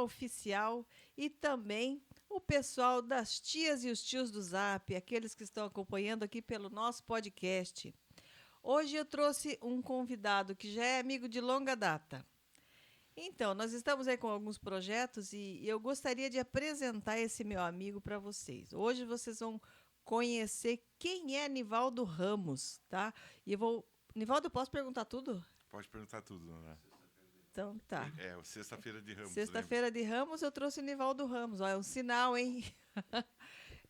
Oficial e também o pessoal das tias e os tios do Zap, aqueles que estão acompanhando aqui pelo nosso podcast. Hoje eu trouxe um convidado que já é amigo de longa data. Então, nós estamos aí com alguns projetos e eu gostaria de apresentar esse meu amigo para vocês. Hoje vocês vão conhecer quem é Nivaldo Ramos, tá? E eu vou... Nivaldo, eu posso perguntar tudo? Pode perguntar tudo, Ana. Então tá. É Sexta-feira de Ramos, Sexta-feira de Ramos eu trouxe o Nivaldo Ramos. Ó, é um sinal, hein?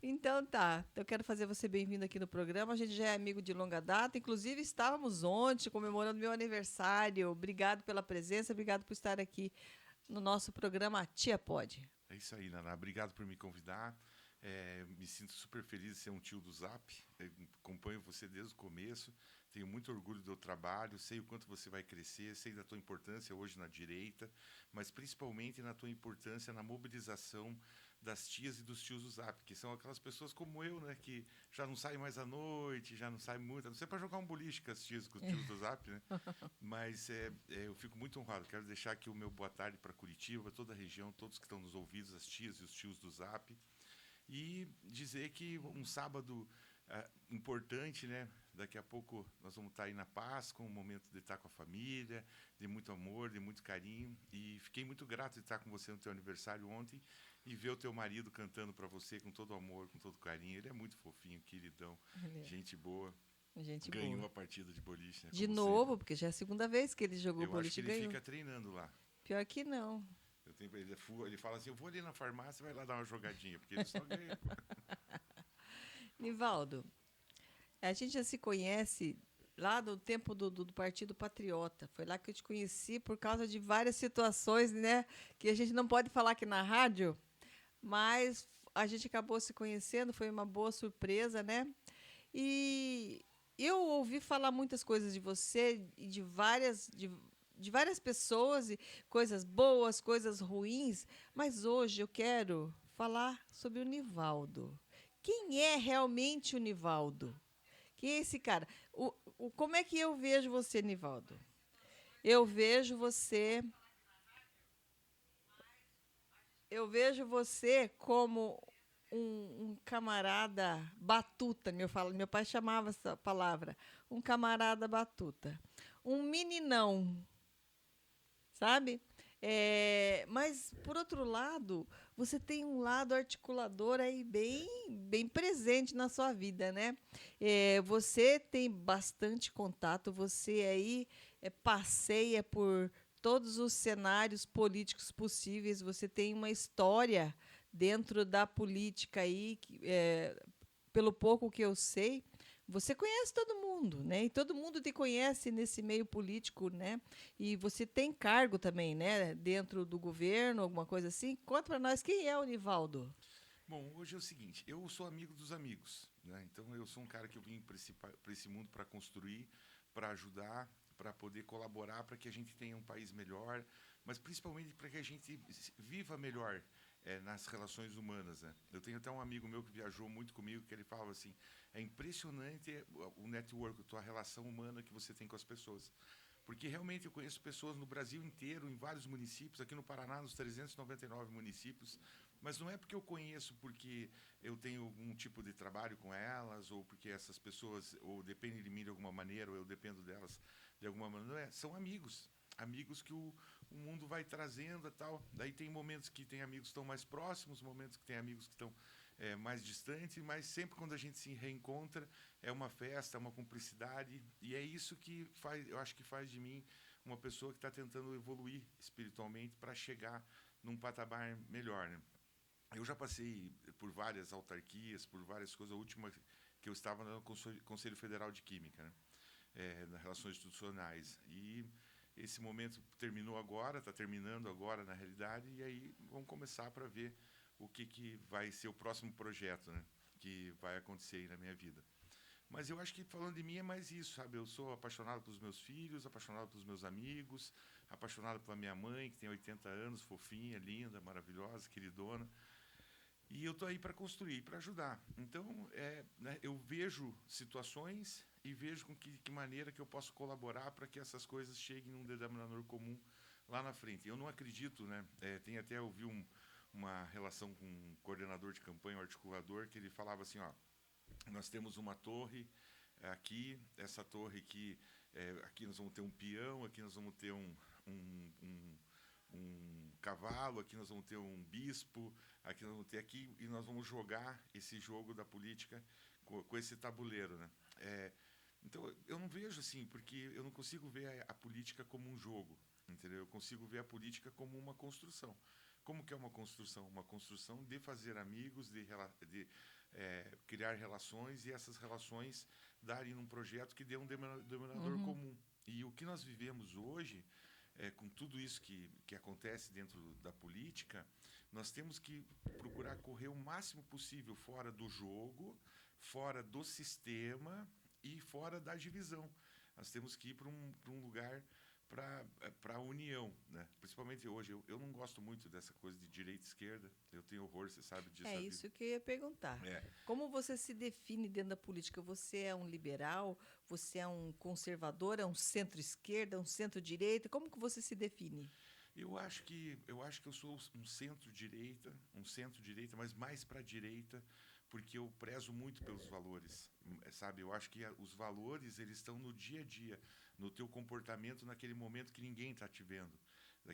Então tá. Eu quero fazer você bem-vindo aqui no programa. A gente já é amigo de longa data. Inclusive, estávamos ontem comemorando meu aniversário. Obrigado pela presença, obrigado por estar aqui no nosso programa Tia Pode. É isso aí, Naná. Obrigado por me convidar. Me sinto super feliz de ser um tio do Zap. Eu acompanho você desde o começo. Tenho muito orgulho do teu trabalho. Sei o quanto você vai crescer. Sei da tua importância hoje na direita, mas principalmente na tua importância na mobilização das tias e dos tios do Zap, que são aquelas pessoas como eu, né, que já não saem mais à noite, já não saem muito, a não ser para jogar um boliche com as tias, com os tios do Zap, né? Mas eu fico muito honrado. Quero deixar aqui o meu boa tarde para Curitiba, toda a região, todos que estão nos ouvidos, as tias e os tios do Zap. E dizer que um sábado importante, né? Daqui a pouco nós vamos estar aí na Páscoa, um momento de estar com a família, de muito amor, de muito carinho. E fiquei muito grato de estar com você no teu aniversário ontem e ver o teu marido cantando para você com todo amor, com todo carinho. Ele é muito fofinho, queridão, gente boa. Gente Ganhou boa. a partida de boliche, né? De Como novo, sempre. porque já é a segunda vez que ele jogou Eu acho boliche que e ele ganhou. fica treinando lá. Pior que não. Ele fala assim, eu vou ali na farmácia e vai lá dar uma jogadinha, porque ele só ganha. Nivaldo, a gente já se conhece lá do tempo do Partido Patriota. Foi lá que eu te conheci por causa de várias situações, né? Que a gente não pode falar aqui na rádio, mas a gente acabou se conhecendo, foi uma boa surpresa, né? E eu ouvi falar muitas coisas de você e de várias pessoas, e coisas boas, coisas ruins, mas hoje eu quero falar sobre o Nivaldo. Quem é realmente o Nivaldo? Quem é esse cara? Como é que eu vejo você, Nivaldo? Eu vejo você. Eu vejo você como um camarada batuta, meu pai chamava essa palavra, um camarada batuta, um meninão, sabe? Mas, por outro lado, você tem um lado articulador aí bem presente na sua vida, né? Você tem bastante contato, você aí passeia por todos os cenários políticos possíveis, você tem uma história dentro da política aí, pelo pouco que eu sei, você conhece todo mundo, né? E todo mundo te conhece nesse meio político, né? E você tem cargo também, né? Dentro do governo, alguma coisa assim. Conta para nós quem é o Nivaldo. Bom, hoje é o seguinte, eu sou amigo dos amigos, né? Então eu sou um cara que eu vim para esse mundo para construir, para ajudar, para poder colaborar para que a gente tenha um país melhor, mas principalmente para que a gente viva melhor nas relações humanas, né? Eu tenho até um amigo meu que viajou muito comigo, que ele falava assim, é impressionante o network, a tua relação humana que você tem com as pessoas. Porque realmente eu conheço pessoas no Brasil inteiro, em vários municípios, aqui no Paraná, nos 399 municípios, mas não é porque eu conheço porque eu tenho algum tipo de trabalho com elas, ou porque essas pessoas ou dependem de mim de alguma maneira, ou eu dependo delas de alguma maneira. Não é, são amigos. Amigos que o mundo vai trazendo e tal. Daí tem momentos que tem amigos que estão mais próximos, momentos que tem amigos que estão mais distantes, mas sempre quando a gente se reencontra é uma festa, é uma cumplicidade, e é isso que faz, eu acho que faz de mim uma pessoa que está tentando evoluir espiritualmente para chegar num patamar melhor, né? Eu já passei por várias autarquias, por várias coisas. A última que eu estava no Conselho Federal de Química, né? Nas relações institucionais. E esse momento terminou agora, está terminando agora, na realidade, e aí vamos começar para ver o que vai ser o próximo projeto, né, que vai acontecer aí na minha vida. Mas eu acho que, falando de mim, é mais isso, sabe? Eu sou apaixonado pelos meus filhos, apaixonado pelos meus amigos, apaixonado pela minha mãe, que tem 80 anos, fofinha, linda, maravilhosa, queridona. E eu estou aí para construir, para ajudar. Então, né, eu vejo situações e vejo com que maneira que eu posso colaborar para que essas coisas cheguem num denominador comum lá na frente. Eu não acredito, né? Tem até, eu vi uma relação com um coordenador de campanha, um articulador, que ele falava assim, ó, nós temos uma torre aqui, essa torre aqui, aqui nós vamos ter um peão, aqui nós vamos ter um, um, um cavalo, aqui nós vamos ter um bispo, aqui nós vamos ter aqui, e nós vamos jogar esse jogo da política com esse tabuleiro, né? Então, eu não vejo assim, porque eu não consigo ver a política como um jogo, entendeu? Eu consigo ver a política como uma construção. Como que é uma construção? Uma construção de fazer amigos, de criar relações, e essas relações darem um projeto que dê um denominador comum. E o que nós vivemos hoje, com tudo isso que acontece dentro da política, nós temos que procurar correr o máximo possível fora do jogo, fora do sistema e fora da divisão. Nós temos que ir para um lugar para a união, né? Principalmente hoje. Eu não gosto muito dessa coisa de direita e esquerda. Eu tenho horror, você sabe disso. É isso que eu ia perguntar. Como você se define dentro da política? Você é um liberal? Você é um conservador? É um centro-esquerda? Um centro-direita? Como que você se define? Eu acho que eu sou um centro-direita, mas mais para a direita, porque eu prezo muito pelos valores, sabe? Eu acho que os valores, eles estão no dia a dia, no teu comportamento, naquele momento que ninguém está te vendo,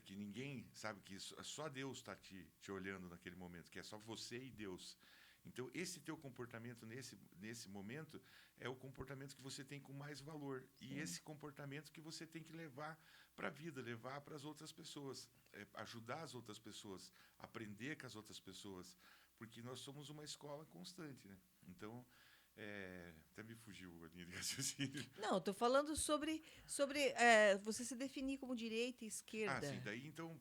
que ninguém sabe, que só Deus está te olhando naquele momento, que é só você e Deus. Então, esse teu comportamento nesse momento é o comportamento que você tem com mais valor. E esse comportamento que você tem que levar para a vida, levar para as outras pessoas, ajudar as outras pessoas, aprender com as outras pessoas, porque nós somos uma escola constante, né? Então, até me fugiu a linha de raciocínio. Não, estou falando sobre você se definir como direita e esquerda. Ah, sim. Daí, então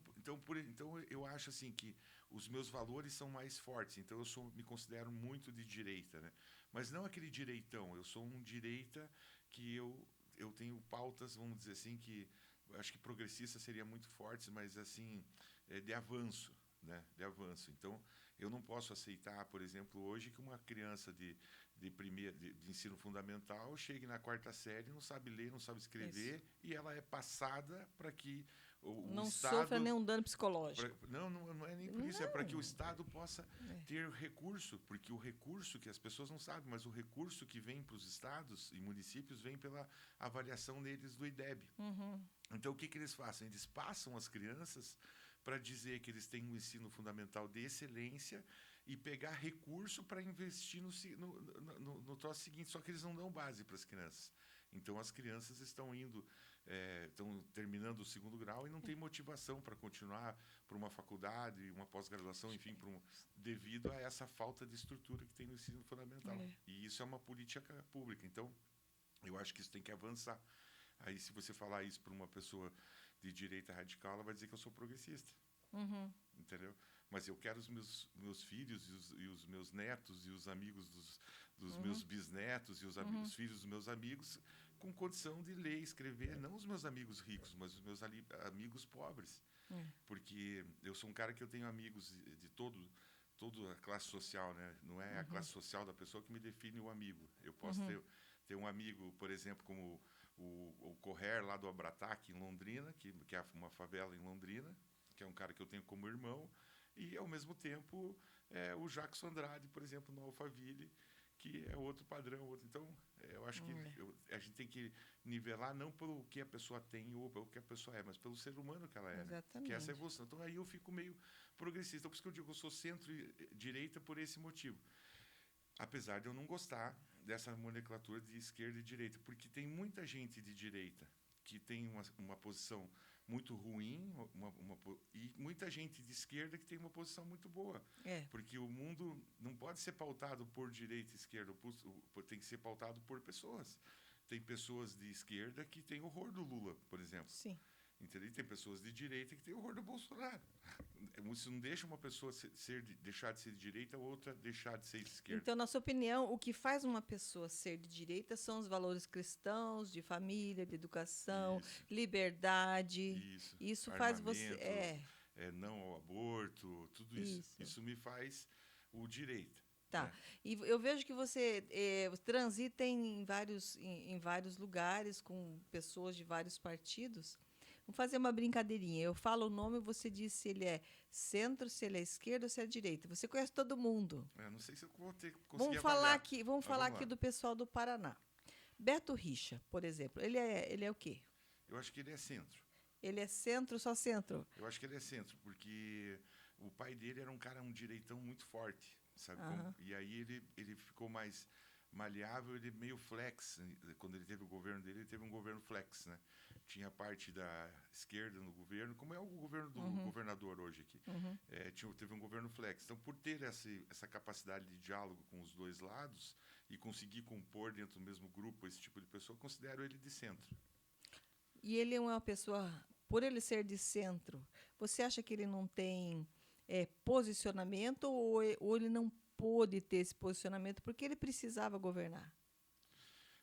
eu acho assim que os meus valores são mais fortes. Então, me considero muito de direita, né? Mas não aquele direitão. Eu sou um direita que eu tenho pautas, vamos dizer assim, que eu acho que progressista seria muito forte, mas assim, de avanço, né? De avanço. Então, eu não posso aceitar, por exemplo, hoje que uma criança de ensino fundamental chegue na 4ª série, não sabe ler, não sabe escrever, e ela é passada para que o não Estado... Não sofra nenhum dano psicológico. Não é nem por isso, é para que o Estado possa ter recurso, porque o recurso que as pessoas não sabem, mas o recurso que vem para os estados e municípios vem pela avaliação deles do IDEB. Então, o que eles fazem? Eles passam as crianças para dizer que eles têm um ensino fundamental de excelência e pegar recurso para investir no troço seguinte, só que eles não dão base para as crianças. Então, as crianças estão terminando o 2º grau e não têm motivação para continuar para uma faculdade, uma pós-graduação, enfim, devido a essa falta de estrutura que tem no ensino fundamental. E isso é uma política pública. Então, eu acho que isso tem que avançar. Aí, se você falar isso para uma pessoa de direita radical, ela vai dizer que eu sou progressista. Entendeu? Mas eu quero os meus filhos e os meus netos e os amigos dos meus bisnetos e os filhos dos meus amigos com condição de ler e escrever, não os meus amigos ricos, mas os meus amigos pobres. Porque eu sou um cara que eu tenho amigos de toda a classe social, né? Não é a classe social da pessoa que me define o amigo. Eu posso ter um amigo, por exemplo, como o Correr, lá do Abrataque, em Londrina, que é uma favela em Londrina, que é um cara que eu tenho como irmão, e, ao mesmo tempo, o Jackson Andrade, por exemplo, no Alphaville, que é outro padrão. Então, eu acho que a gente tem que nivelar não pelo que a pessoa tem ou pelo que a pessoa é, mas pelo ser humano que ela é. Exatamente. Né? Que é essa evolução. Então, aí eu fico meio progressista. Por isso que eu digo que eu sou centro-direita por esse motivo. Apesar de eu não gostar dessa nomenclatura de esquerda e direita, porque tem muita gente de direita que tem uma posição muito ruim e muita gente de esquerda que tem uma posição muito boa. Porque o mundo não pode ser pautado por direita e esquerda, tem que ser pautado por pessoas. Tem pessoas de esquerda que têm horror do Lula, por exemplo. Sim. Entendeu? E tem pessoas de direita que têm horror do Bolsonaro. Isso não deixa uma pessoa deixar de ser de direita, a outra deixar de ser de esquerda. Então, na sua opinião, o que faz uma pessoa ser de direita são os valores cristãos, de família, de educação, liberdade. Isso faz você... não ao aborto, tudo isso. Isso me faz o direita. Tá. Né? E eu vejo que você transita em vários lugares com pessoas de vários partidos. Vamos fazer uma brincadeirinha. Eu falo o nome, você diz se ele é centro, se ele é esquerda ou se é direita. Você conhece todo mundo. Não sei se eu vou conseguir Vamos falar avaliar. aqui, vamos Mas falar vamos aqui lá. do pessoal do Paraná. Beto Richa, por exemplo, ele é o quê? Eu acho que ele é centro. Ele é centro, só centro? Eu acho que ele é centro, porque o pai dele era um cara, um direitão muito forte, sabe Aham. como? E aí ele ficou mais maleável, ele meio flex. Quando ele teve o governo dele, ele teve um governo flex, né? Tinha parte da esquerda no governo, como é o governo do governador hoje aqui. Teve um governo flex. Então, por ter essa capacidade de diálogo com os dois lados e conseguir compor dentro do mesmo grupo esse tipo de pessoa, eu considero ele de centro. E ele é uma pessoa, por ele ser de centro, você acha que ele não tem posicionamento ou ele não pôde ter esse posicionamento porque ele precisava governar?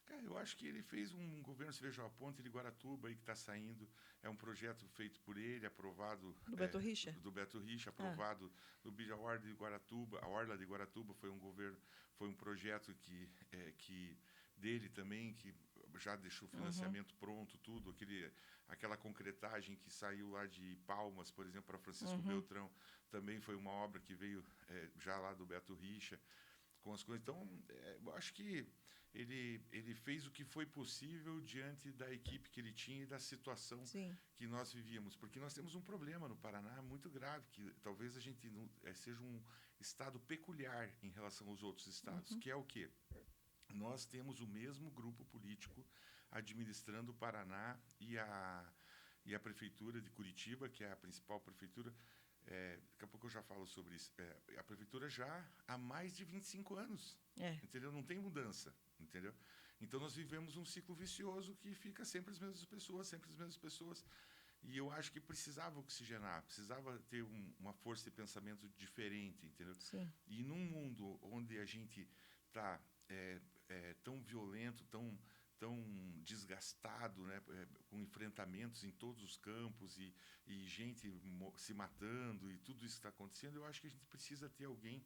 Cara, eu acho que ele fez um governo, se veja a ponte de Guaratuba aí que está saindo, é um projeto feito por ele, aprovado Do Beto Richa? do Beto Richa, aprovado no a Orla de Guaratuba. A Orla de Guaratuba foi um projeto que dele também, que já deixou o financiamento pronto, tudo, aquela concretagem que saiu lá de Palmas, por exemplo, para Francisco Beltrão, também foi uma obra que veio já lá do Beto Richa, com as coisas. Então, eu acho que ele fez o que foi possível diante da equipe que ele tinha e da situação Sim. que nós vivíamos. Porque nós temos um problema no Paraná muito grave, que talvez a gente seja um estado peculiar em relação aos outros estados, que é o quê? Nós temos o mesmo grupo político administrando o Paraná e a Prefeitura de Curitiba, que é a principal prefeitura. Daqui a pouco eu já falo sobre isso. A prefeitura já há mais de 25 anos. Entendeu? Não tem mudança. Entendeu? Então nós vivemos um ciclo vicioso que fica sempre as mesmas pessoas, sempre as mesmas pessoas. E eu acho que precisava oxigenar, precisava ter uma força de pensamento diferente, entendeu? Sim. E num mundo onde a gente está tão violento, tão desgastado, né, com enfrentamentos em todos os campos e gente se matando e tudo isso que está acontecendo, eu acho que a gente precisa ter alguém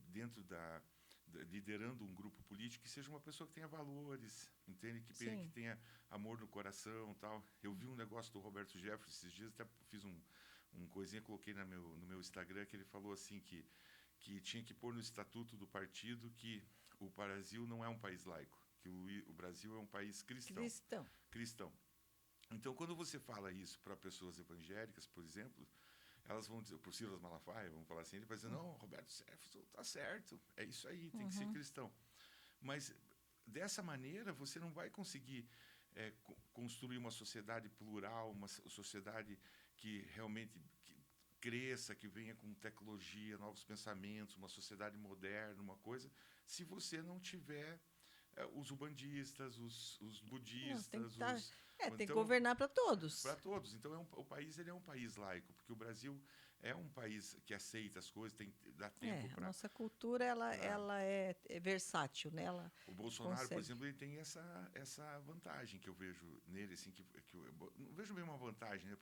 dentro liderando um grupo político que seja uma pessoa que tenha valores, entende? Que tenha amor no coração, tal. Eu vi um negócio do Roberto Jefferson esses dias, até fiz um coisinha, coloquei no meu Instagram, que ele falou assim que tinha que pôr no estatuto do partido que o Brasil não é um país laico, que o Brasil é um país cristão. Então, quando você fala isso para pessoas evangélicas, por exemplo, elas vão dizer, por Silas Malafaia, vamos falar assim, ele vai dizer, não, Roberto Jefferson está certo, é isso aí, tem que ser cristão. Mas, dessa maneira, você não vai conseguir construir uma sociedade plural, uma sociedade que realmente cresça, que venha com tecnologia, novos pensamentos, uma sociedade moderna, uma coisa, se você não tiver os ubandistas, os budistas, tem que governar para todos. Para todos. Então, o país ele é um país laico, porque o Brasil é um país que aceita as coisas, dá tempo para... A nossa cultura ela é versátil, né? O Bolsonaro, por exemplo, ele tem essa vantagem que eu vejo nele, assim, que eu não vejo bem uma vantagem, né?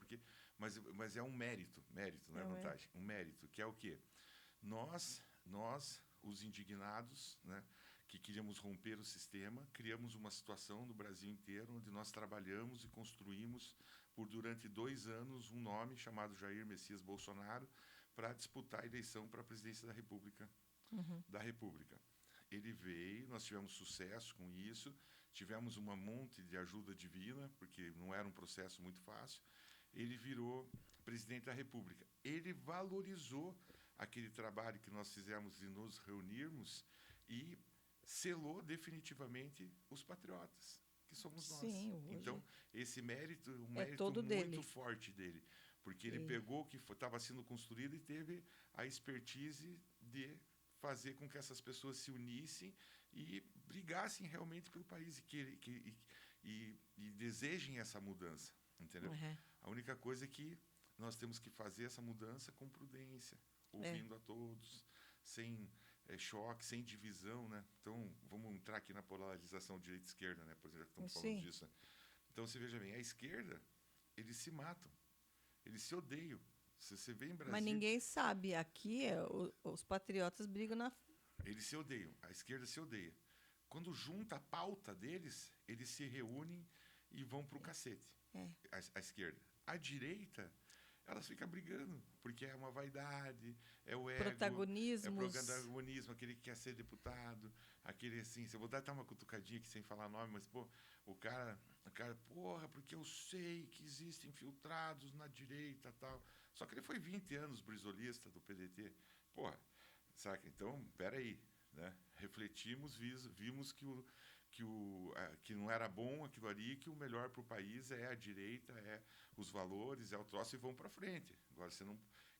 Mas é um mérito, não é vantagem, um mérito, que é o quê? Nós, os indignados, né, que queríamos romper o sistema, criamos uma situação no Brasil inteiro onde nós trabalhamos e construímos durante 2 anos um nome chamado Jair Messias Bolsonaro para disputar a eleição para a presidência da República. Ele veio, nós tivemos sucesso com isso, tivemos um monte de ajuda divina, porque não era um processo muito fácil. Ele virou presidente da República. Ele valorizou aquele trabalho que nós fizemos de nos reunirmos e selou definitivamente os patriotas, que somos nós. Sim, então, esse mérito, todo muito dele. forte dele, porque ele pegou o que estava sendo construído e teve a expertise de fazer com que essas pessoas se unissem e brigassem realmente pelo país e desejem essa mudança, entendeu? A única coisa é que nós temos que fazer essa mudança com prudência, ouvindo a todos, sem choque, sem divisão, né? Então, vamos entrar aqui na polarização direita-esquerda, né? Por exemplo, estamos falando disso. Né? Então, você veja bem, a esquerda, eles se matam, eles se odeiam. Se você vê em Brasília... Mas ninguém sabe. Aqui, os patriotas brigam na... Eles se odeiam, a esquerda se odeia. Quando junta a pauta deles, eles se reúnem e vão para o cacete. É. a esquerda. A direita, elas ficam brigando, porque é uma vaidade, é o ego, é Protagonismos. protagonismo, aquele que quer ser deputado, aquele assim, se eu vou dar até uma cutucadinha aqui sem falar nome, mas, pô, o cara, porra, porque eu sei que existem infiltrados na direita e tal. Só que ele foi 20 anos brisolista do PDT. Porra, saca? Então, peraí, né? Refletimos, vimos que não era bom aquilo ali, que o melhor para o país é a direita, é os valores, é o troço e vão para frente. Agora,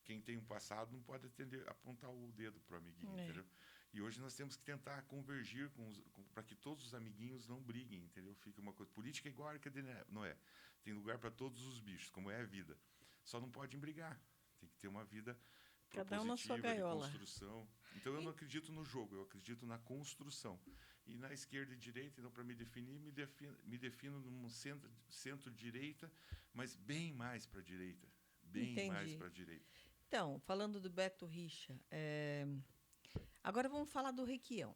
quem tem um passado não pode apontar o dedo para o amiguinho, entendeu? E hoje nós temos que tentar convergir para que todos os amiguinhos não briguem, entendeu? Fica uma coisa. Política é igual a Arca de Noé. Tem lugar para todos os bichos, como é a vida. Só não pode brigar. Tem que ter uma vida Cada um na sua propositiva, de gaiola. construção. Então eu não acredito no jogo, eu acredito na construção. E na esquerda e direita, então, para me definir, me defino num centro-direita, mas bem mais para a direita. Bem Entendi. mais para a direita. Então, falando do Beto Richa, agora vamos falar do Requião.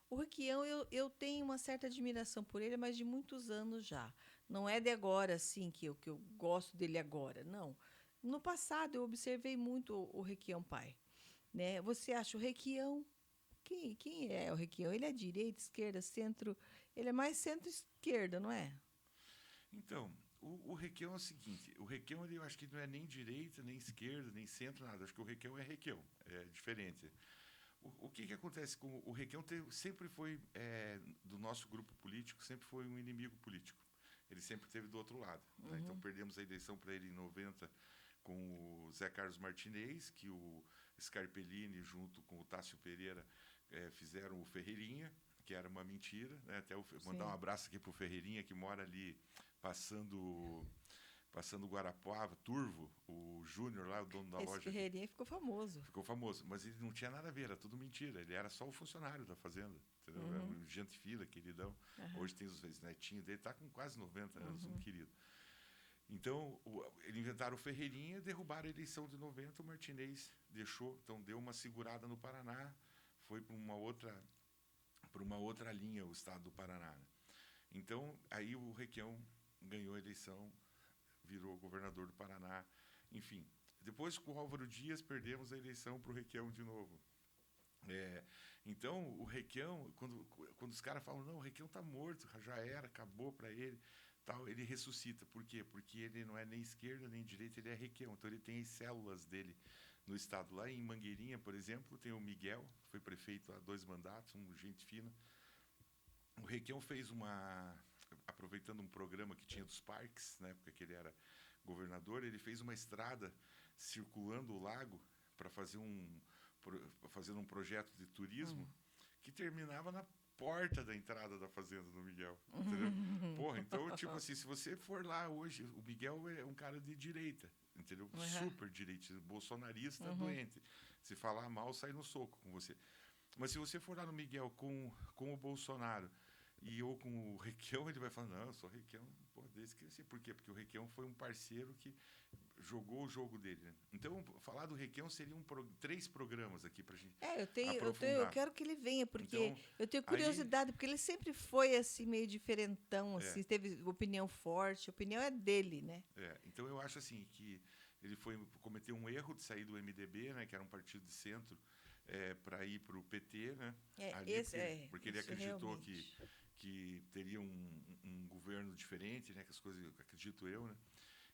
O Requião, eu tenho uma certa admiração por ele, mas de muitos anos já. Não é de agora, assim, que eu gosto dele agora, não. No passado, eu observei muito o Requião pai. Né? Você acha o Requião... Quem é o Requião? Ele é direita, esquerda, centro... Ele é mais centro-esquerda, não é? Então, o Requião é o seguinte. O Requião, eu acho que não é nem direita, nem esquerda, nem centro, nada. Acho que o Requião é Requião. É diferente. O que acontece com o Requião? Sempre foi, do nosso grupo político, sempre foi um inimigo político. Ele sempre esteve do outro lado. Uhum. Né? Então, perdemos a eleição para ele em 90 com o Zé Carlos Martinez, que o Scarpellini, junto com o Tássio Pereira, fizeram o Ferreirinha, que era uma mentira. Né? Até mandar um abraço aqui para o Ferreirinha, que mora ali passando Guarapuava, Turvo, o Júnior lá, o dono da loja. Esse Ferreirinha ficou famoso. Ficou famoso, mas ele não tinha nada a ver, era tudo mentira. Ele era só o funcionário da fazenda, entendeu? Era um gente fila, queridão. Hoje tem os netinhos dele, está com quase 90 anos, um querido. Então, eles inventaram o Ferreirinha, derrubaram a eleição de 90, o Martinez deixou, então deu uma segurada no Paraná, foi para uma outra linha o estado do Paraná. Né? Então, aí o Requião ganhou a eleição, virou governador do Paraná, enfim. Depois, com o Álvaro Dias, perdemos a eleição para o Requião de novo. Então, o Requião, quando os caras falam, não, o Requião está morto, já era, acabou para ele, tal, ele ressuscita. Por quê? Porque ele não é nem esquerda nem direita, ele é Requião. Então, ele tem as células dele no estado. Lá em Mangueirinha, por exemplo, tem o Miguel, que foi prefeito há 2 mandatos, gente fina. O Requião fez aproveitando um programa que tinha dos parques, na época que ele era governador, ele fez uma estrada circulando o lago para fazer um projeto de turismo que terminava na porta da entrada da fazenda do Miguel, entendeu? Porra, então, tipo assim, se você for lá hoje, o Miguel é um cara de direita, entendeu? Super direita, bolsonarista, doente. Se falar mal, sai no soco com você. Mas se você for lá no Miguel com o Bolsonaro ou com o Requião, ele vai falar, não, eu sou Requião, desde que eu sei. Por quê? Porque o Requião foi um parceiro que jogou o jogo dele. Né? Então, falar do Requião seria 3 programas aqui para a gente eu quero que ele venha, porque então, eu tenho curiosidade, porque ele sempre foi assim, meio diferentão, assim, teve opinião forte, a opinião é dele, né? Então, eu acho assim que ele cometeu um erro de sair do MDB, né, que era um partido de centro, para ir para o PT, né? Porque ele acreditou que teria um governo diferente, né? Que as coisas, acredito eu, né?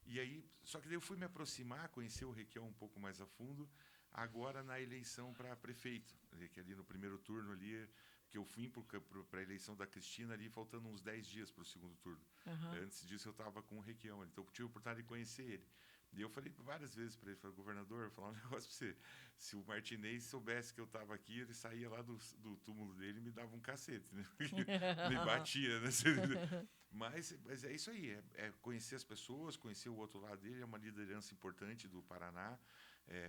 E aí, só que daí eu fui me aproximar, conhecer o Requião um pouco mais a fundo, agora na eleição para prefeito, que ali no primeiro turno ali, que eu fui para a eleição da Cristina ali, faltando uns 10 dias para o segundo turno. Antes disso eu estava com o Requião, então eu tive a oportunidade de conhecer ele. E eu falei várias vezes para ele, falei, governador, eu vou falar um negócio para você. Se o Martinez soubesse que eu estava aqui, ele saía lá do túmulo dele e me dava um cacete, né? Me batia, né? Mas é isso aí, é conhecer as pessoas, conhecer o outro lado dele, é uma liderança importante do Paraná,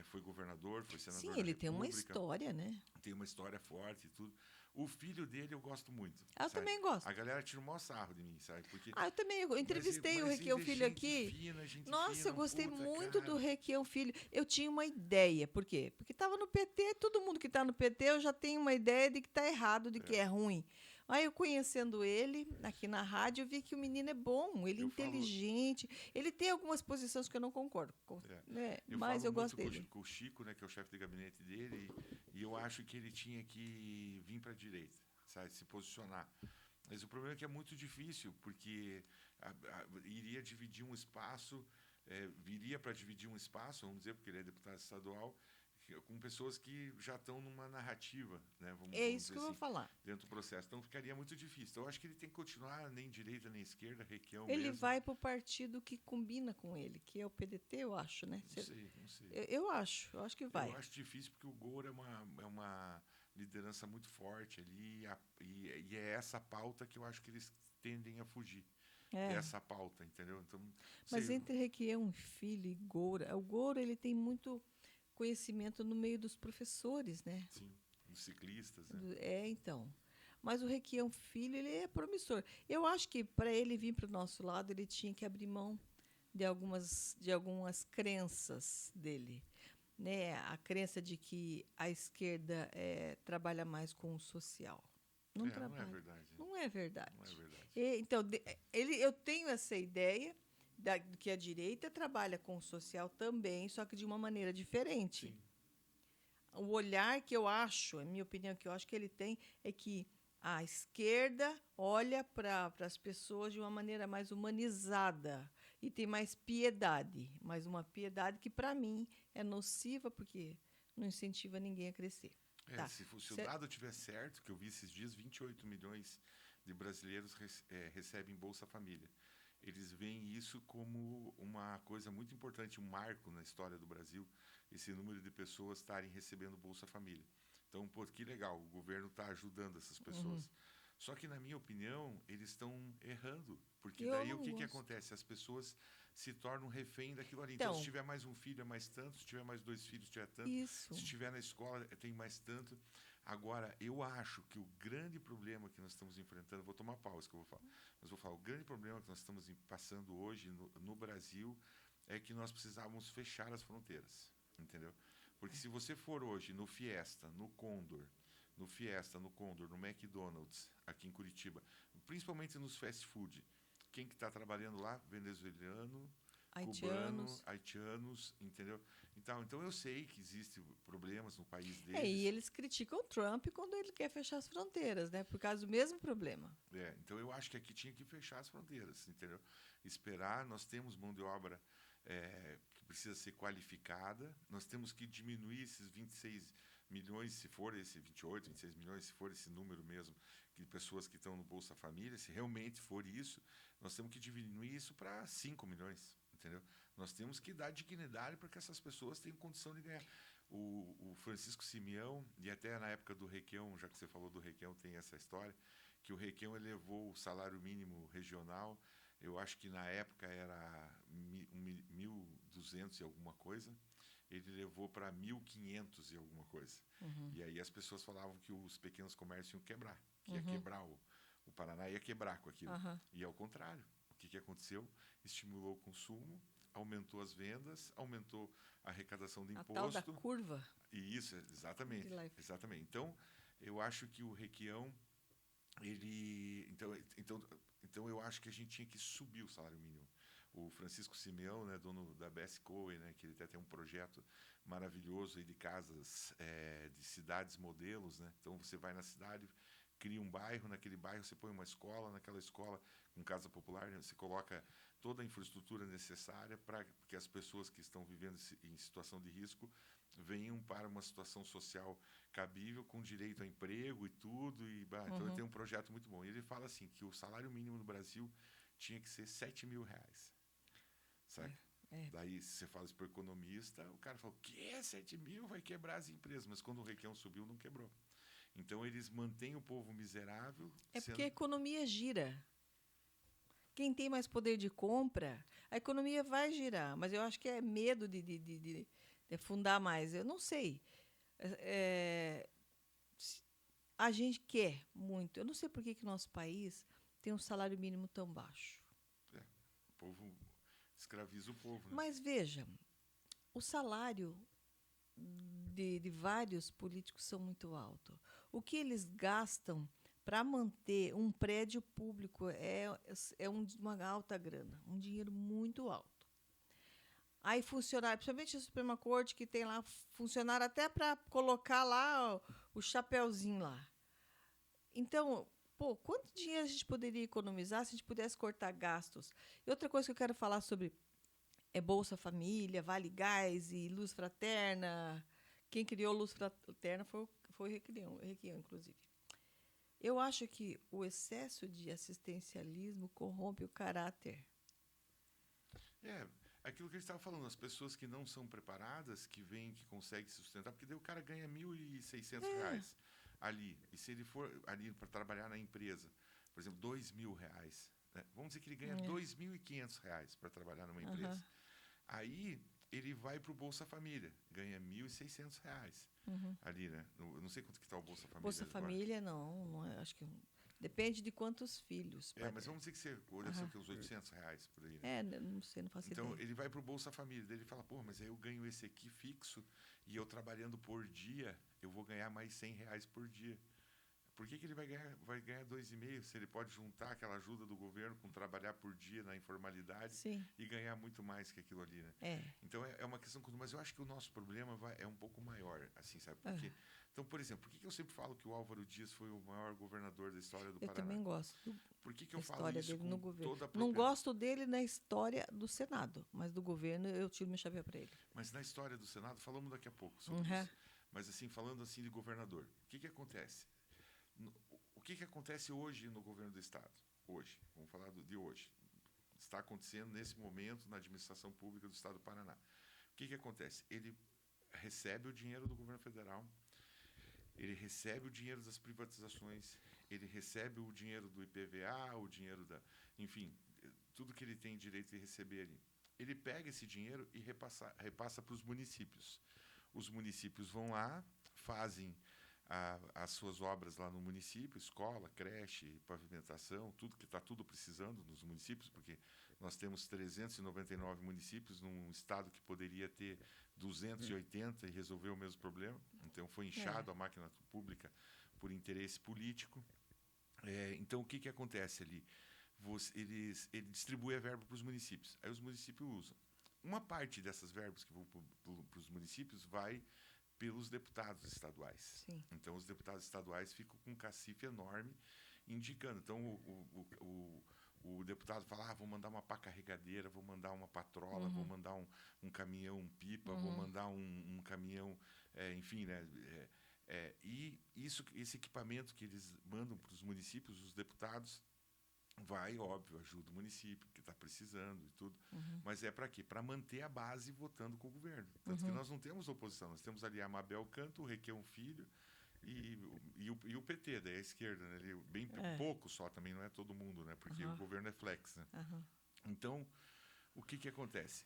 foi governador, foi senador. Sim, ele tem uma história, né? Tem uma história forte e tudo. O filho dele eu gosto muito. Eu também gosto. A galera tira o maior sarro de mim, sabe? Porque, eu também. Eu entrevistei o Requião Filho aqui. Nossa, eu gostei muito do Requião Filho. Eu tinha uma ideia. Por quê? Porque estava no PT, todo mundo que está no PT, eu já tenho uma ideia de que está errado, de que é ruim. Aí eu conhecendo ele aqui na rádio, eu vi que o menino é bom, ele é Eu falo, inteligente. Ele tem algumas posições que eu não concordo, é, né? eu Mas falo eu gosto muito dele. com o Chico, né, que é o chefe de gabinete dele, e eu acho que ele tinha que vir para a direita, sabe, se posicionar. Mas o problema é que é muito difícil, porque iria dividir um espaço, viria para dividir um espaço, vamos dizer, porque ele é deputado estadual, com pessoas que já estão numa narrativa, né, É vamos isso dizer que eu vou assim, falar. dentro do processo. Então ficaria muito difícil. Então eu acho que ele tem que continuar nem direita nem esquerda, Requião Ele mesmo. vai para o partido que combina com ele, que é o PDT, eu acho, né? Não sei, não sei. Eu acho que Eu vai. acho difícil porque o Gol é uma liderança muito forte ali e é essa pauta que eu acho que eles tendem a fugir É. dessa pauta, entendeu? Então, não Mas sei, entre Requião Filho e Goura, o Goura ele tem muito conhecimento no meio dos professores, né? sim, os ciclistas, né? É, então. Mas o Requião Filho, ele é promissor. Eu acho que para ele vir para o nosso lado, ele tinha que abrir mão de algumas crenças dele. Né? A crença de que a esquerda trabalha mais com o social. Não Não é trabalha. verdade. Não é verdade. Não é verdade. Então, eu tenho essa ideia que a direita trabalha com o social também, só que de uma maneira diferente. Sim, O olhar que eu acho, a minha opinião que eu acho que ele tem, é que a esquerda olha para as pessoas de uma maneira mais humanizada e tem mais piedade, mas uma piedade que, para mim, é nociva porque não incentiva ninguém a crescer. Tá. se o dado tiver certo, que eu vi esses dias, 28 milhões de brasileiros recebem Bolsa Família. Eles veem isso como uma coisa muito importante, um marco na história do Brasil, esse número de pessoas estarem recebendo Bolsa Família. Então, pô, que legal, o governo está ajudando essas pessoas. Só que, na minha opinião, eles estão errando, porque Eu daí o não que gosto. acontece? As pessoas se tornam refém daquilo ali. Então, se Então, tiver mais um filho, é mais tanto, se tiver mais 2 filhos, tiver tanto, isso. se tiver na escola, tem mais tanto. Agora, eu acho que o grande problema que nós estamos enfrentando, vou tomar pausa que eu vou falar, mas vou falar, o grande problema que nós estamos passando hoje no Brasil é que nós precisávamos fechar as fronteiras, entendeu? Porque se você for hoje no Fiesta, no Condor, no McDonald's, aqui em Curitiba, principalmente nos fast food, quem que está trabalhando lá? Venezuelano, cubano, Haitianos. haitianos, entendeu? Então eu sei que existem problemas no país E deles. eles criticam o Trump quando ele quer fechar as fronteiras, né? Por causa do mesmo problema. Então eu acho que aqui tinha que fechar as fronteiras, entendeu? Esperar, nós temos mão de obra que precisa ser qualificada, nós temos que diminuir esses 26 milhões, se for esse 28, 26 milhões, se for esse número mesmo, de pessoas que estão no Bolsa Família, se realmente for isso, nós temos que diminuir isso para 5 milhões, entendeu? Nós temos que dar dignidade para que essas pessoas tenham condição de ganhar. O Francisco Simeão, e até na época do Requião, já que você falou do Requião, tem essa história, que o Requião elevou o salário mínimo regional, eu acho que na época era 1.200 e alguma coisa, ele levou para 1.500 e alguma coisa. E aí as pessoas falavam que os pequenos comércios iam quebrar, que ia quebrar o Paraná ia quebrar com aquilo. E ao contrário, o que aconteceu? Estimulou o consumo, aumentou as vendas, aumentou a arrecadação de A imposto. tal da curva. E isso, exatamente. Exatamente. Então, eu acho que o Requião, ele. Então eu acho que a gente tinha que subir o salário mínimo. O Francisco Simeão, né, dono da Best Coe, né, que ele até tem um projeto maravilhoso aí de casas, de cidades modelos, né? Então você vai na cidade, cria um bairro, naquele bairro você põe uma escola, naquela escola com casa popular, né, você coloca toda a infraestrutura necessária para que as pessoas que estão vivendo em situação de risco venham para uma situação social cabível, com direito a emprego e tudo. Então ele tem um projeto muito bom. E ele fala assim, que o salário mínimo no Brasil tinha que ser R$7.000. Sabe? Daí, se você fala isso para o economista, o cara fala, o quê? 7 mil? Vai quebrar as empresas. Mas quando o Requião subiu, não quebrou. Então, eles mantêm o povo miserável. Porque a economia gira. Quem tem mais poder de compra, a economia vai girar. Mas eu acho que é medo de afundar mais. Eu não sei. A gente quer muito. Eu não sei por que nosso país tem um salário mínimo tão baixo. O povo escraviza o povo. Né? Mas veja, o salário de vários políticos são muito alto. O que eles gastam para manter um prédio público uma alta grana, um dinheiro muito alto. Aí funcionário, principalmente a Suprema Corte, que tem lá funcionário até para colocar lá o chapeuzinho lá. Então, quanto dinheiro a gente poderia economizar se a gente pudesse cortar gastos? E outra coisa que eu quero falar sobre Bolsa Família, Vale Gás e Luz Fraterna. Quem criou Luz Fraterna foi o Requião, inclusive. Eu acho que o excesso de assistencialismo corrompe o caráter. Aquilo que a gente estava falando, as pessoas que não são preparadas, que vêm, que conseguem se sustentar, porque daí o cara ganha R$1.600 ali. E se ele for ali para trabalhar na empresa, por exemplo, R$2.000, né? Vamos dizer que ele ganha R$2.500 para trabalhar numa empresa. Aí ele vai para o Bolsa Família, ganha R$1.600 ali, né? Eu não sei quanto que está o Bolsa Família. Bolsa Família, não é, acho que depende de quantos filhos. Mas vamos dizer que você olha que uns R$800 por aí. Né? Não sei, não faço então, ideia. ele vai para o Bolsa Família, daí ele fala, mas aí eu ganho esse aqui fixo e eu trabalhando por dia, eu vou ganhar mais R$100 por dia. Por que ele vai ganhar R$2.500 se ele pode juntar aquela ajuda do governo com trabalhar por dia na informalidade e ganhar muito mais que aquilo ali, né? Então, é uma questão... Mas eu acho que o nosso problema é um pouco maior, assim, sabe? Porque, então, por exemplo, por que eu sempre falo que o Álvaro Dias foi o maior governador da história do Paraná? Eu também gosto por que eu falo isso dele com no governo? Toda a não gosto dele na história do Senado, mas do governo eu tiro meu chapéu para ele. Mas na história do Senado, falamos daqui a pouco sobre isso. Mas, assim, falando assim de governador, o que acontece? O que acontece hoje no governo do Estado? Hoje, vamos falar de hoje. Está acontecendo nesse momento na administração pública do Estado do Paraná. O que acontece? Ele recebe o dinheiro do governo federal, ele recebe o dinheiro das privatizações, ele recebe o dinheiro do IPVA, o dinheiro enfim, tudo que ele tem direito de receber ali. Ele pega esse dinheiro e repassa para os municípios. Os municípios vão lá, fazem as suas obras lá no município, escola, creche, pavimentação, tudo que está tudo precisando nos municípios, porque nós temos 399 municípios num estado que poderia ter 280 e resolver o mesmo problema. Então, foi inchado a máquina pública por interesse político. Então, o que acontece ali? Ele distribui a verba para os municípios. Aí os municípios usam. Uma parte dessas verbas que vão para os municípios vai pelos deputados estaduais. Sim. Então, os deputados estaduais ficam com um cacife enorme indicando. Então, o deputado fala, vou mandar uma pá carregadeira, vou mandar uma patrola, vou mandar um caminhão pipa, vou mandar um caminhão, enfim, né? E esse equipamento que eles mandam para os municípios, os deputados, vai, óbvio, ajuda o município, que está precisando e tudo. Mas é para quê? Para manter a base votando com o governo. Tanto que nós não temos oposição. Nós temos ali a Mabel Canto, o Requião Filho e o PT, daí a esquerda. Né? Bem pouco só, também não é todo mundo, né? Porque o governo é flex. Né? Então, o que acontece?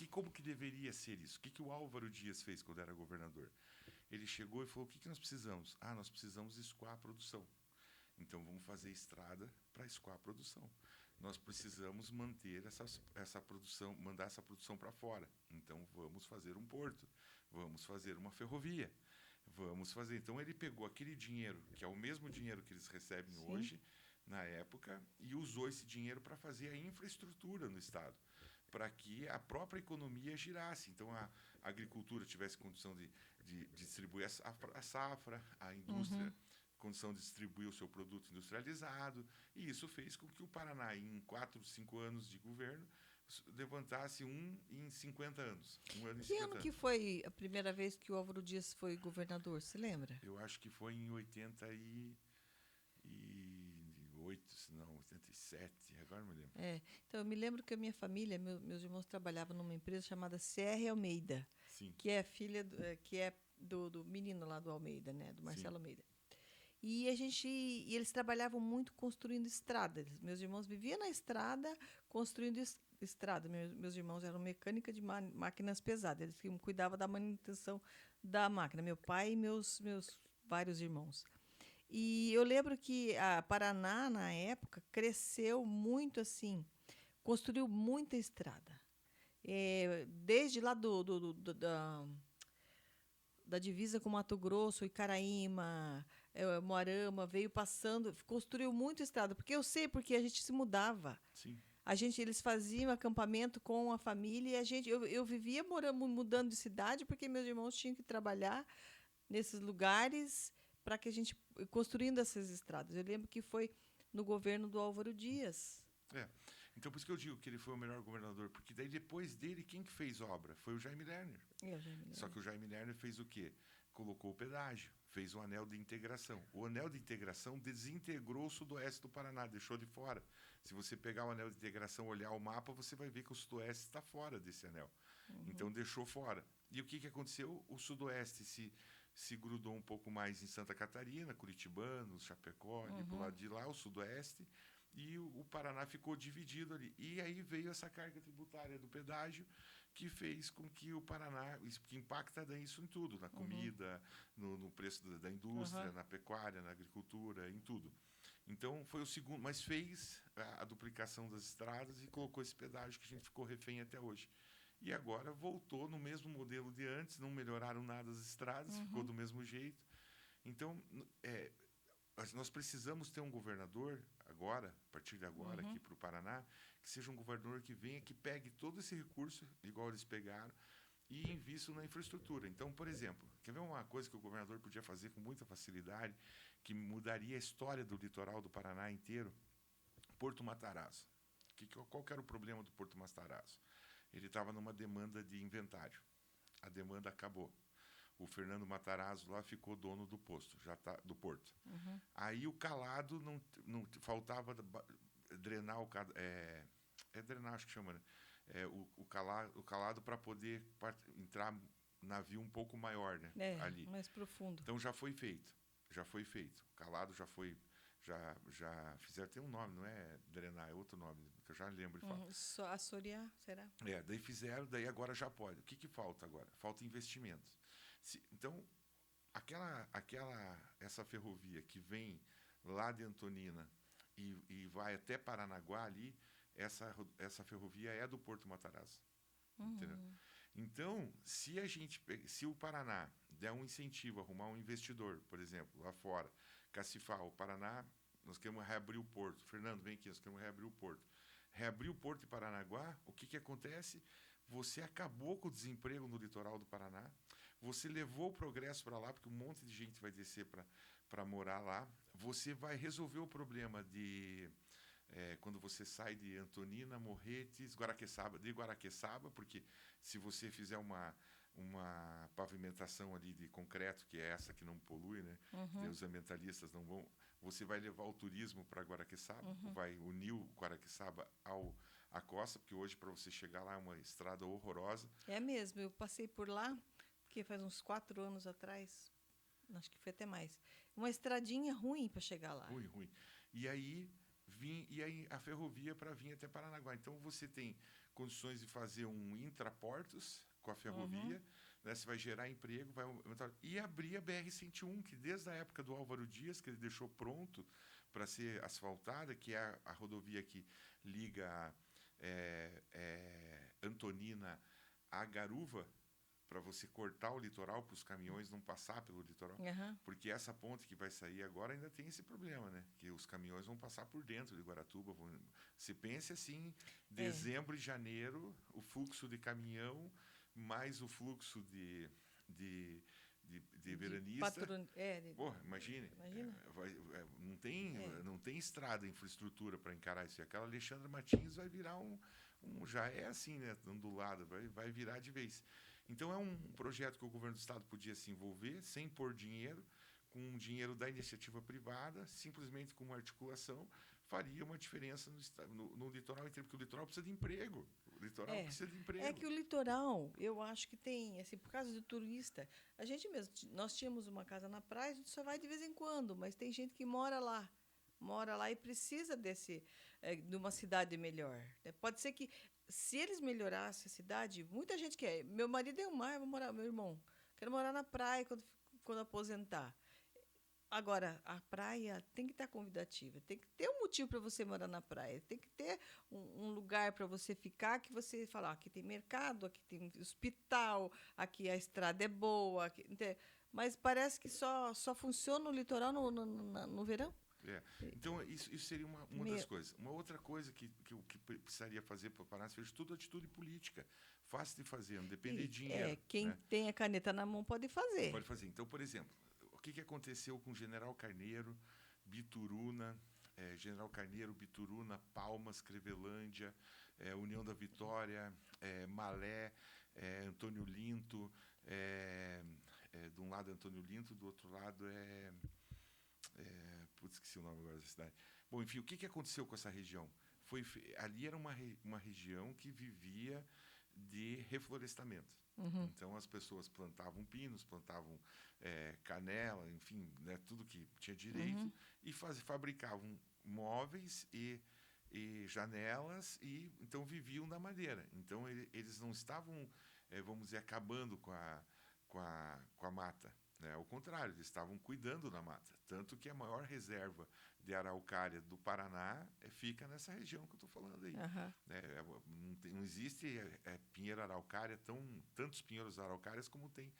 Como que deveria ser isso? O que o Álvaro Dias fez quando era governador? Ele chegou e falou, o que nós precisamos? Nós precisamos escoar a produção. Então, vamos fazer estrada para escoar a produção. Nós precisamos manter essa produção, mandar essa produção para fora. Então, vamos fazer um porto, vamos fazer uma ferrovia, vamos fazer... Então, ele pegou aquele dinheiro, que é o mesmo dinheiro que eles recebem hoje, na época, e usou esse dinheiro para fazer a infraestrutura no Estado, para que a própria economia girasse. Então, a agricultura tivesse condição de distribuir a safra, a indústria... condição de distribuir o seu produto industrializado, e isso fez com que o Paraná, em 4, 5 anos de governo, levantasse em 50 anos. Que ano que foi a primeira vez que o Álvaro Dias foi governador, você lembra? Eu acho que foi em 88, não, 87, agora não me lembro. Então, eu me lembro que a minha família, meus irmãos trabalhavam numa empresa chamada CR Almeida, que é filha do menino lá do Almeida, né, do Marcelo Almeida. E eles trabalhavam muito construindo estradas. Meus irmãos viviam na estrada, construindo estrada. Meus irmãos eram mecânica de máquinas pesadas. Eles cuidavam da manutenção da máquina. Meu pai e meus vários irmãos. E eu lembro que a Paraná, na época, cresceu muito assim, construiu muita estrada. Desde lá da divisa com Mato Grosso, Icaraíma, Moarama, veio passando, construiu muito estrada, porque eu sei porque a gente se mudava. Sim. Eles faziam acampamento com a família e eu vivia mudando de cidade porque meus irmãos tinham que trabalhar nesses lugares para que a gente construindo essas estradas. Eu lembro que foi no governo do Álvaro Dias. Então, por isso que eu digo que ele foi o melhor governador, porque daí depois dele, quem que fez obra? Foi o Jaime Lerner. Só que o Jaime Lerner fez o quê? Colocou o pedágio, fez o anel de integração. O anel de integração desintegrou o sudoeste do Paraná, deixou de fora. Se você pegar o anel de integração, olhar o mapa, você vai ver que o sudoeste está fora desse anel. Então, deixou fora. E o que aconteceu? O sudoeste se grudou um pouco mais em Santa Catarina, Curitibanos, Chapecó, ali pro lado de lá, o sudoeste, e o Paraná ficou dividido ali. E aí veio essa carga tributária do pedágio, que fez com que o Paraná, que impacta isso em tudo, na comida, no preço da indústria, na pecuária, na agricultura, em tudo. Então, foi o segundo, mas fez a duplicação das estradas e colocou esse pedágio que a gente ficou refém até hoje. E agora voltou no mesmo modelo de antes, não melhoraram nada as estradas, ficou do mesmo jeito. Então, nós precisamos ter um governador agora, a partir de agora, aqui para o Paraná, que seja um governador que venha, que pegue todo esse recurso, igual eles pegaram, e invista na infraestrutura. Então, por exemplo, quer ver uma coisa que o governador podia fazer com muita facilidade, que mudaria a história do litoral do Paraná inteiro? Porto Matarazzo. Qual que era o problema do Porto Matarazzo? Ele estava numa demanda de inventário. A demanda acabou. O Fernando Matarazzo lá ficou dono do posto, do porto. Aí o calado não faltava drenar drenar, acho que chama, né? O calado para poder entrar navio um pouco maior, né? Ali. Mais profundo. Então já foi feito. O calado já foi, já fizeram, tem um nome, não é drenar, é outro nome, que eu já lembro de falar. Só assorear, será? Daí fizeram, daí agora já pode. O que falta agora? Falta investimento. Então, essa ferrovia que vem lá de Antonina e vai até Paranaguá ali, essa ferrovia é do Porto Matarazzo. Entendeu? Então, se o Paraná der um incentivo, arrumar um investidor, por exemplo, lá fora, Cacifal, o Paraná, nós queremos reabrir o porto. Fernando, vem aqui, nós queremos reabrir o porto. Reabrir o porto de Paranaguá, o que acontece? Você acabou com o desemprego no litoral do Paraná, você levou o progresso para lá, porque um monte de gente vai descer para morar lá, você vai resolver o problema de... quando você sai de Antonina, Morretes, Guaraqueçaba, porque se você fizer uma pavimentação ali de concreto, que é essa que não polui, né? Os ambientalistas não vão... Você vai levar o turismo para Guaraqueçaba, vai unir o Guaraqueçaba à costa, porque hoje, para você chegar lá, é uma estrada horrorosa. É mesmo, eu passei por lá, porque faz uns 4 anos atrás, acho que foi até mais. Uma estradinha ruim para chegar lá. Ruim. E aí a ferrovia para vir até Paranaguá. Então, você tem condições de fazer um intraportos com a ferrovia, né? Você vai gerar emprego, vai aumentar, e abrir a BR-101, que desde a época do Álvaro Dias, que ele deixou pronto para ser asfaltada, que é a rodovia que liga Antonina a Garuva, para você cortar o litoral, para os caminhões não passar pelo litoral. Porque essa ponte que vai sair agora ainda tem esse problema, né? Que os caminhões vão passar por dentro de Guaratuba. Se pensa assim, dezembro e janeiro, o fluxo de caminhão, mais o fluxo de veranista. Porra, imagine. Não tem estrada, infraestrutura para encarar isso. E aquela Alexandre Martins vai virar já é assim, né? Ondulado, vai virar de vez. Então, é um projeto que o governo do estado podia se envolver, sem pôr dinheiro, com dinheiro da iniciativa privada, simplesmente com uma articulação, faria uma diferença no litoral inteiro, porque o litoral precisa de emprego. O litoral precisa de emprego. É que o litoral, eu acho que tem, assim, por causa do turista, a gente mesmo, nós tínhamos uma casa na praia, a gente só vai de vez em quando, mas tem gente que mora lá e precisa de uma cidade melhor. Pode ser que, se eles melhorassem a cidade, muita gente quer. Meu marido é um mar, vou morar, meu irmão, quero morar na praia quando aposentar. Agora, a praia tem que estar convidativa, tem que ter um motivo para você morar na praia, tem que ter um lugar para você ficar que você fala, aqui tem mercado, aqui tem hospital, aqui a estrada é boa, mas parece que só funciona o litoral no verão. É. Então, isso seria uma das coisas. Uma outra coisa que precisaria fazer para o Paraná, seja tudo atitude política. Fácil de fazer, não depende de dinheiro. Quem né? tem a caneta na mão pode fazer. Pode fazer. Então, por exemplo, o que aconteceu com General Carneiro, Bituruna, General Carneiro, Bituruna, Palmas, Crevelândia, União da Vitória, Malé, Antônio Linto, de um lado é Antônio Linto, do outro lado putz, esqueci o nome agora da cidade. Bom, enfim, o que aconteceu com essa região? Ali era uma região que vivia de reflorestamento. Uhum. Então, as pessoas plantavam pinos, plantavam canela, enfim, né, tudo que tinha direito, e fabricavam móveis e janelas, e então viviam da madeira. Então, eles não estavam, vamos dizer, acabando com a mata. Né? Ao contrário, eles estavam cuidando da mata. Tanto que a maior reserva de araucária do Paraná fica nessa região que eu estou falando aí. Não existe pinheiro araucária, tantos pinheiros araucárias como tem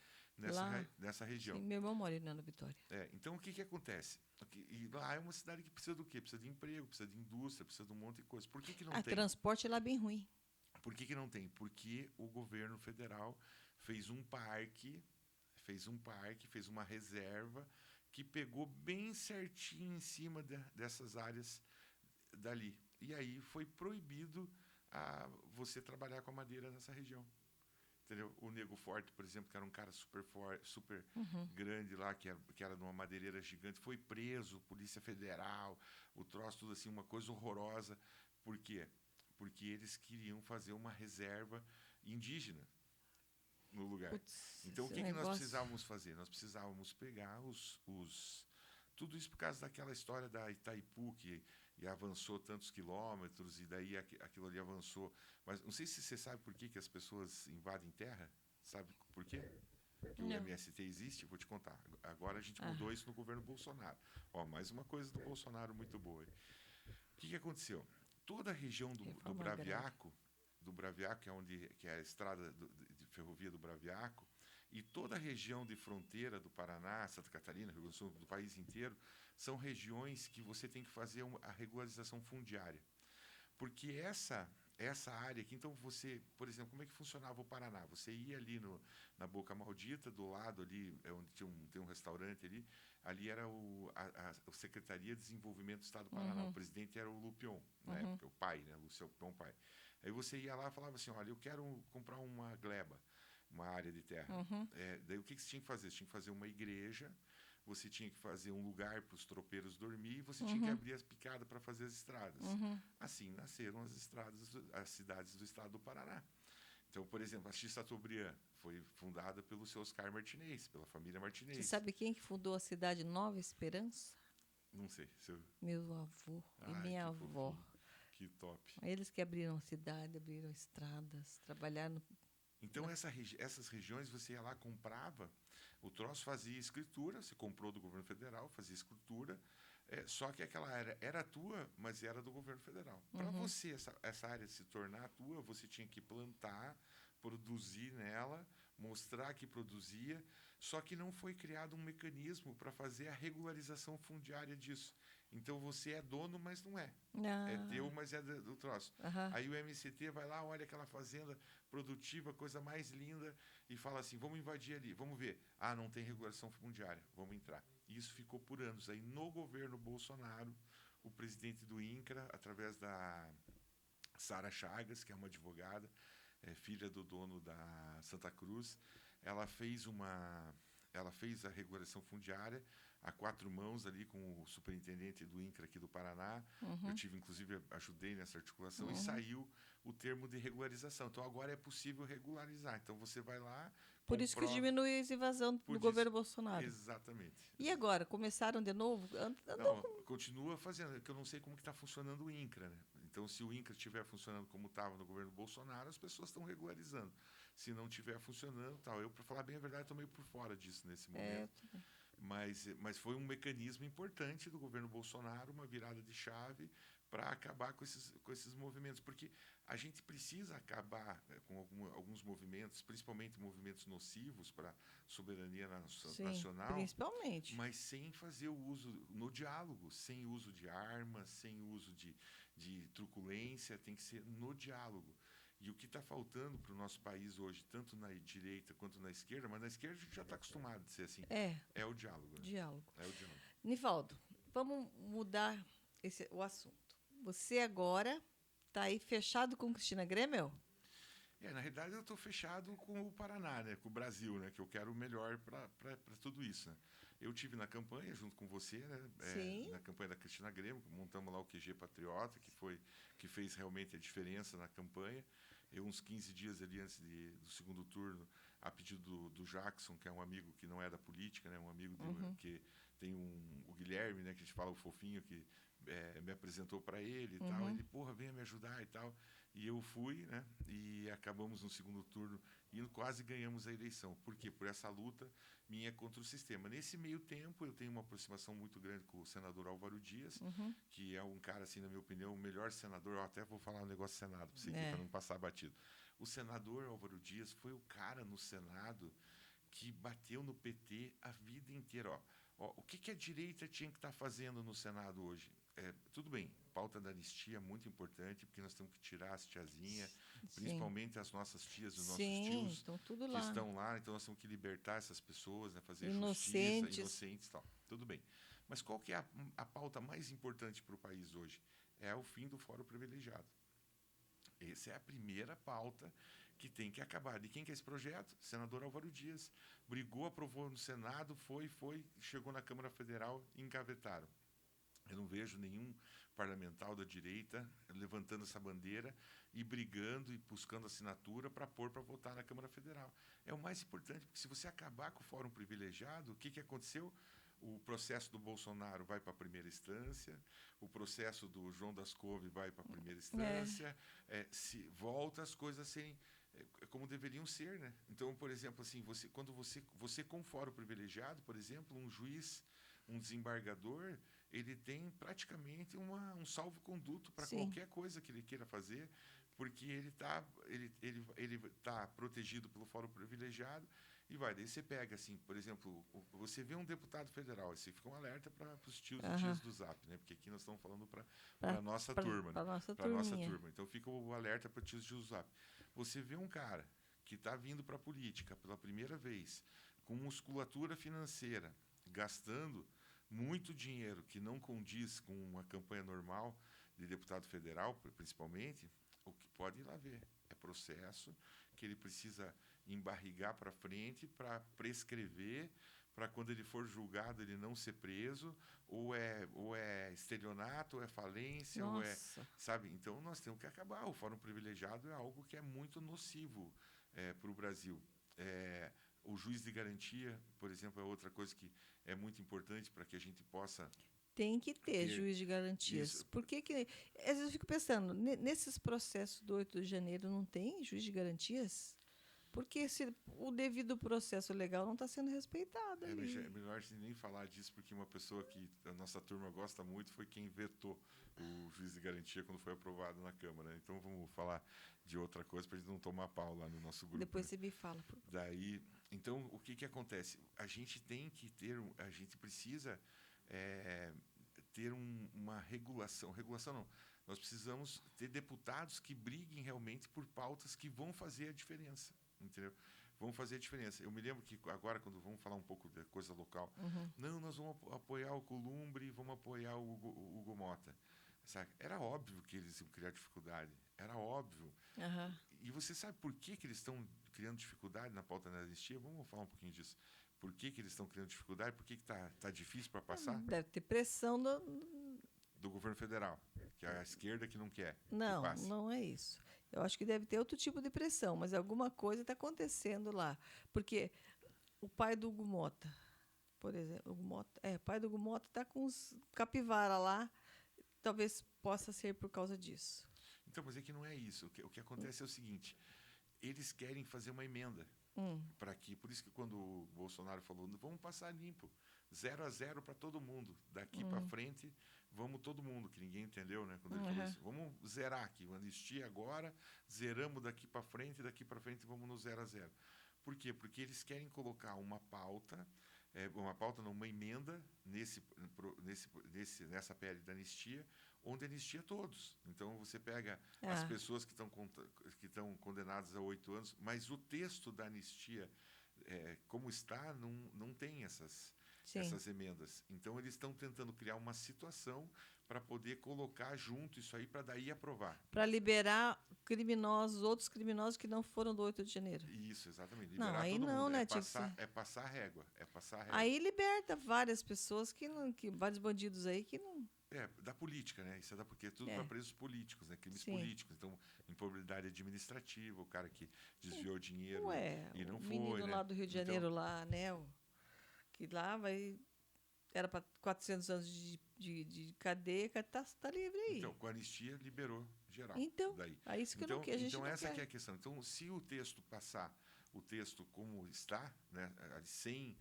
nessa região. Sim, meu irmão mora na Vitória. Então, o que acontece? E lá é uma cidade que precisa do quê? Precisa de emprego, precisa de indústria, precisa de um monte de coisa. Por que não tem? Transporte lá é bem ruim. Por que não tem? Porque o governo federal fez um parque, fez uma reserva que pegou bem certinho em cima dessas áreas dali. E aí foi proibido você trabalhar com a madeira nessa região. Entendeu? O Nego Forte, por exemplo, que era um cara super grande lá, que era de uma madeireira gigante, foi preso, Polícia Federal, o troço tudo assim, uma coisa horrorosa. Por quê? Porque eles queriam fazer uma reserva indígena no lugar. Então, o que nós precisávamos fazer? Nós precisávamos pegar tudo isso por causa daquela história da Itaipu, que avançou tantos quilômetros, e daí aquilo ali avançou. Mas não sei se você sabe por que as pessoas invadem terra. Sabe por quê? Que o MST existe? Vou te contar. Agora a gente mudou isso no governo Bolsonaro. Mais uma coisa do Bolsonaro muito boa. O que aconteceu? Toda a região do Braviaco, que é a estrada de ferrovia do Braviaco, e toda a região de fronteira do Paraná, Santa Catarina, Rio Grande do Sul, do país inteiro, são regiões que você tem que fazer a regularização fundiária. Porque essa área aqui, então você, por exemplo, como é que funcionava o Paraná? Você ia ali na Boca Maldita, do lado ali, onde tem um restaurante ali era a Secretaria de Desenvolvimento do Estado do Paraná. O presidente era o Lupion, na época, o pai, né, Lúcio Lupion pai. Aí você ia lá e falava assim, olha, eu quero comprar uma gleba, uma área de terra. Daí o que você tinha que fazer? Você tinha que fazer uma igreja, você tinha que fazer um lugar para os tropeiros dormir, e você tinha que abrir as picadas para fazer as estradas. Assim nasceram as cidades do estado do Paraná. Então, por exemplo, a Chateaubriand foi fundada pelo seu Oscar Martinez, pela família Martinez. Você sabe quem que fundou a cidade Nova Esperança? Não sei. Meu avô e minha avó. Fofinho. Que top. Eles que abriram a cidade, abriram estradas, trabalharam. Então, essas regiões, você ia lá, comprava, o troço fazia escritura, você comprou do governo federal, fazia escritura, só que aquela área era tua, mas era do governo federal. Para você, essa área se tornar tua, você tinha que plantar, produzir nela, mostrar que produzia, só que não foi criado um mecanismo para fazer a regularização fundiária disso. Então, você é dono, mas não é. É teu, mas é do troço. Aí o MST vai lá, olha aquela fazenda produtiva, coisa mais linda, e fala assim, vamos invadir ali, vamos ver. Não tem regulação fundiária, vamos entrar. E isso ficou por anos. Aí, no governo Bolsonaro, o presidente do INCRA, através da Sara Chagas, que é uma advogada, filha do dono da Santa Cruz, ela fez a regulação fundiária a quatro mãos ali com o superintendente do INCRA aqui do Paraná. Eu inclusive, ajudei nessa articulação e saiu o termo de regularização. Então, agora é possível regularizar. Então, você vai lá... Por isso que diminui a invasão do governo Bolsonaro. Exatamente. E agora? Começaram de novo? Não, continua fazendo, porque eu não sei como que está funcionando o INCRA, né? Então, se o INCRA estiver funcionando como estava no governo Bolsonaro, as pessoas estão regularizando. Se não estiver funcionando, tal. Eu, para falar bem a verdade, estou meio por fora disso nesse momento. Mas foi um mecanismo importante do governo Bolsonaro, uma virada de chave para acabar com esses movimentos, porque a gente precisa acabar com alguns movimentos, principalmente movimentos nocivos para a soberania Sim, nacional, principalmente. mas sem fazer o uso no diálogo, sem uso de armas, sem uso de truculência, tem que ser no diálogo. E o que está faltando para o nosso país hoje, tanto na direita quanto na esquerda, mas na esquerda a gente já está acostumado a ser assim, É, é o diálogo. Né? diálogo. É o diálogo. Nivaldo, vamos mudar o assunto. Você agora está aí fechado com Cristina Grêmio? Na realidade, eu estou fechado com o Paraná, né, com o Brasil, né, que eu quero o melhor para tudo isso. Né? Eu tive na campanha junto com você, né, Sim. na campanha da Cristina Grêmio, montamos lá o QG Patriota, que fez realmente a diferença na campanha. Eu, uns 15 dias ali antes do segundo turno, a pedido do Jackson, que é um amigo que não é da política, né, um amigo que tem o Guilherme, né, que a gente fala o fofinho, que me apresentou para ele e tal. Ele, porra, venha me ajudar e tal. E eu fui, né? E acabamos no segundo turno e quase ganhamos a eleição. Por quê? Por essa luta minha contra o sistema. Nesse meio tempo, eu tenho uma aproximação muito grande com o senador Álvaro Dias, que é um cara, assim, na minha opinião, o melhor senador. Eu até vou falar um negócio do Senado, para não passar batido. O senador Álvaro Dias foi o cara no Senado que bateu no PT a vida inteira. O que a direita tinha que estar fazendo no Senado hoje? Tudo bem, pauta da anistia é muito importante, porque nós temos que tirar as tiazinhas, principalmente as nossas tias e os nossos tios estão tudo que lá. estão lá, então nós temos que libertar essas pessoas, né, fazer Inocentes. justiça, inocentes e tal. Tudo bem. Mas qual que é a pauta mais importante para o país hoje? É o fim do Fórum Privilegiado. Essa é a primeira pauta que tem que acabar. De quem que é esse projeto? Senador Álvaro Dias. Brigou, aprovou no Senado, chegou na Câmara Federal e engavetaram. Eu não vejo nenhum parlamentar da direita levantando essa bandeira e brigando e buscando assinatura para pôr para votar na Câmara Federal. É o mais importante, porque se você acabar com o Fórum Privilegiado, o que aconteceu? O processo do Bolsonaro vai para a primeira instância, o processo do João das Couve vai para a primeira instância, se volta as coisas a serem como deveriam ser, né? Então, por exemplo, assim, quando você com fórum privilegiado, por exemplo, um juiz, um desembargador, ele tem praticamente um salvo-conduto para qualquer coisa que ele queira fazer, porque ele tá protegido pelo fórum privilegiado e vai. Daí você pega, assim, por exemplo, você vê um deputado federal, você fica um alerta para os tios e tias do Zap, né? Porque aqui nós estamos falando para a nossa turma, né? Para a nossa turma. Então fica o alerta para os tios e tios do Zap. Você vê um cara que está vindo para a política pela primeira vez, com musculatura financeira, gastando muito dinheiro que não condiz com uma campanha normal de deputado federal, principalmente, o que pode ir lá ver é processo que ele precisa embarrigar para frente para prescrever, para quando ele for julgado ele não ser preso, ou é estelionato, ou é falência, Nossa. ou é, sabe? Então nós temos que acabar. O Fórum Privilegiado é algo que é muito nocivo para o Brasil. O juiz de garantia, por exemplo, é outra coisa que é muito importante para que a gente possa... Tem que ter juiz de garantias. Isso. Por que às vezes eu fico pensando, nesses processos do 8 de janeiro não tem juiz de garantias? Porque o devido processo legal não está sendo respeitado. É melhor a gente nem falar disso, porque uma pessoa que a nossa turma gosta muito foi quem vetou o juiz de garantia quando foi aprovado na Câmara. Né? Então vamos falar de outra coisa para a gente não tomar pau lá no nosso grupo. Depois né? você me fala. Daí, então, o que acontece? A gente precisa ter uma regulação. Regulação não. Nós precisamos ter deputados que briguem realmente por pautas que vão fazer a diferença. Entendeu? Vão fazer a diferença. Eu me lembro que agora, quando vamos falar um pouco da coisa local, não, nós vamos apoiar o Columbre, vamos apoiar o Hugo Mota. Sabe? Era óbvio que eles iam criar dificuldade. Era óbvio. E você sabe por que eles estão criando dificuldade na pauta da anistia? Vamos falar um pouquinho disso. Por que eles estão criando dificuldade? Por que tá difícil para passar? Deve ter pressão do governo federal, que é a esquerda que não quer. Não, não é isso. Eu acho que deve ter outro tipo de pressão, mas alguma coisa está acontecendo lá. Porque o pai do Hugo Mota, por exemplo, o pai do Hugo Mota está com os capivara lá, talvez possa ser por causa disso. Então, mas é que não é isso. O que acontece é o seguinte, eles querem fazer uma emenda. Por isso que quando o Bolsonaro falou, vamos passar limpo, 0-0 para todo mundo, daqui para frente, vamos todo mundo, que ninguém entendeu, né? Quando ele falou isso, vamos zerar aqui, anistia agora, zeramos daqui para frente vamos no 0-0. Por quê? Porque eles querem colocar uma pauta não, uma emenda nessa PL da anistia, onde anistia todos. Então, você pega as pessoas que estão condenadas a 8 anos, mas o texto da anistia, como está, não tem essas emendas. Então, eles estão tentando criar uma situação para poder colocar junto isso aí, para daí aprovar. Para liberar outros criminosos que não foram do 8 de janeiro. Isso, exatamente. Liberar não, aí todo não, mundo. né? É passar a régua. Aí liberta várias pessoas vários bandidos aí que não... Da política, né? Isso porque é tudo para presos políticos, né? Crimes políticos. Então, improbidade administrativa, o cara que desviou dinheiro e não foi, o menino lá do Rio de Janeiro, lá, né? Que lá era para 400 anos de cadeia, tá livre aí. Então, com a anistia, liberou geral. Então, é isso que a gente não essa quer. Que é a questão. Então, se o texto passar, o texto como está, né? Sem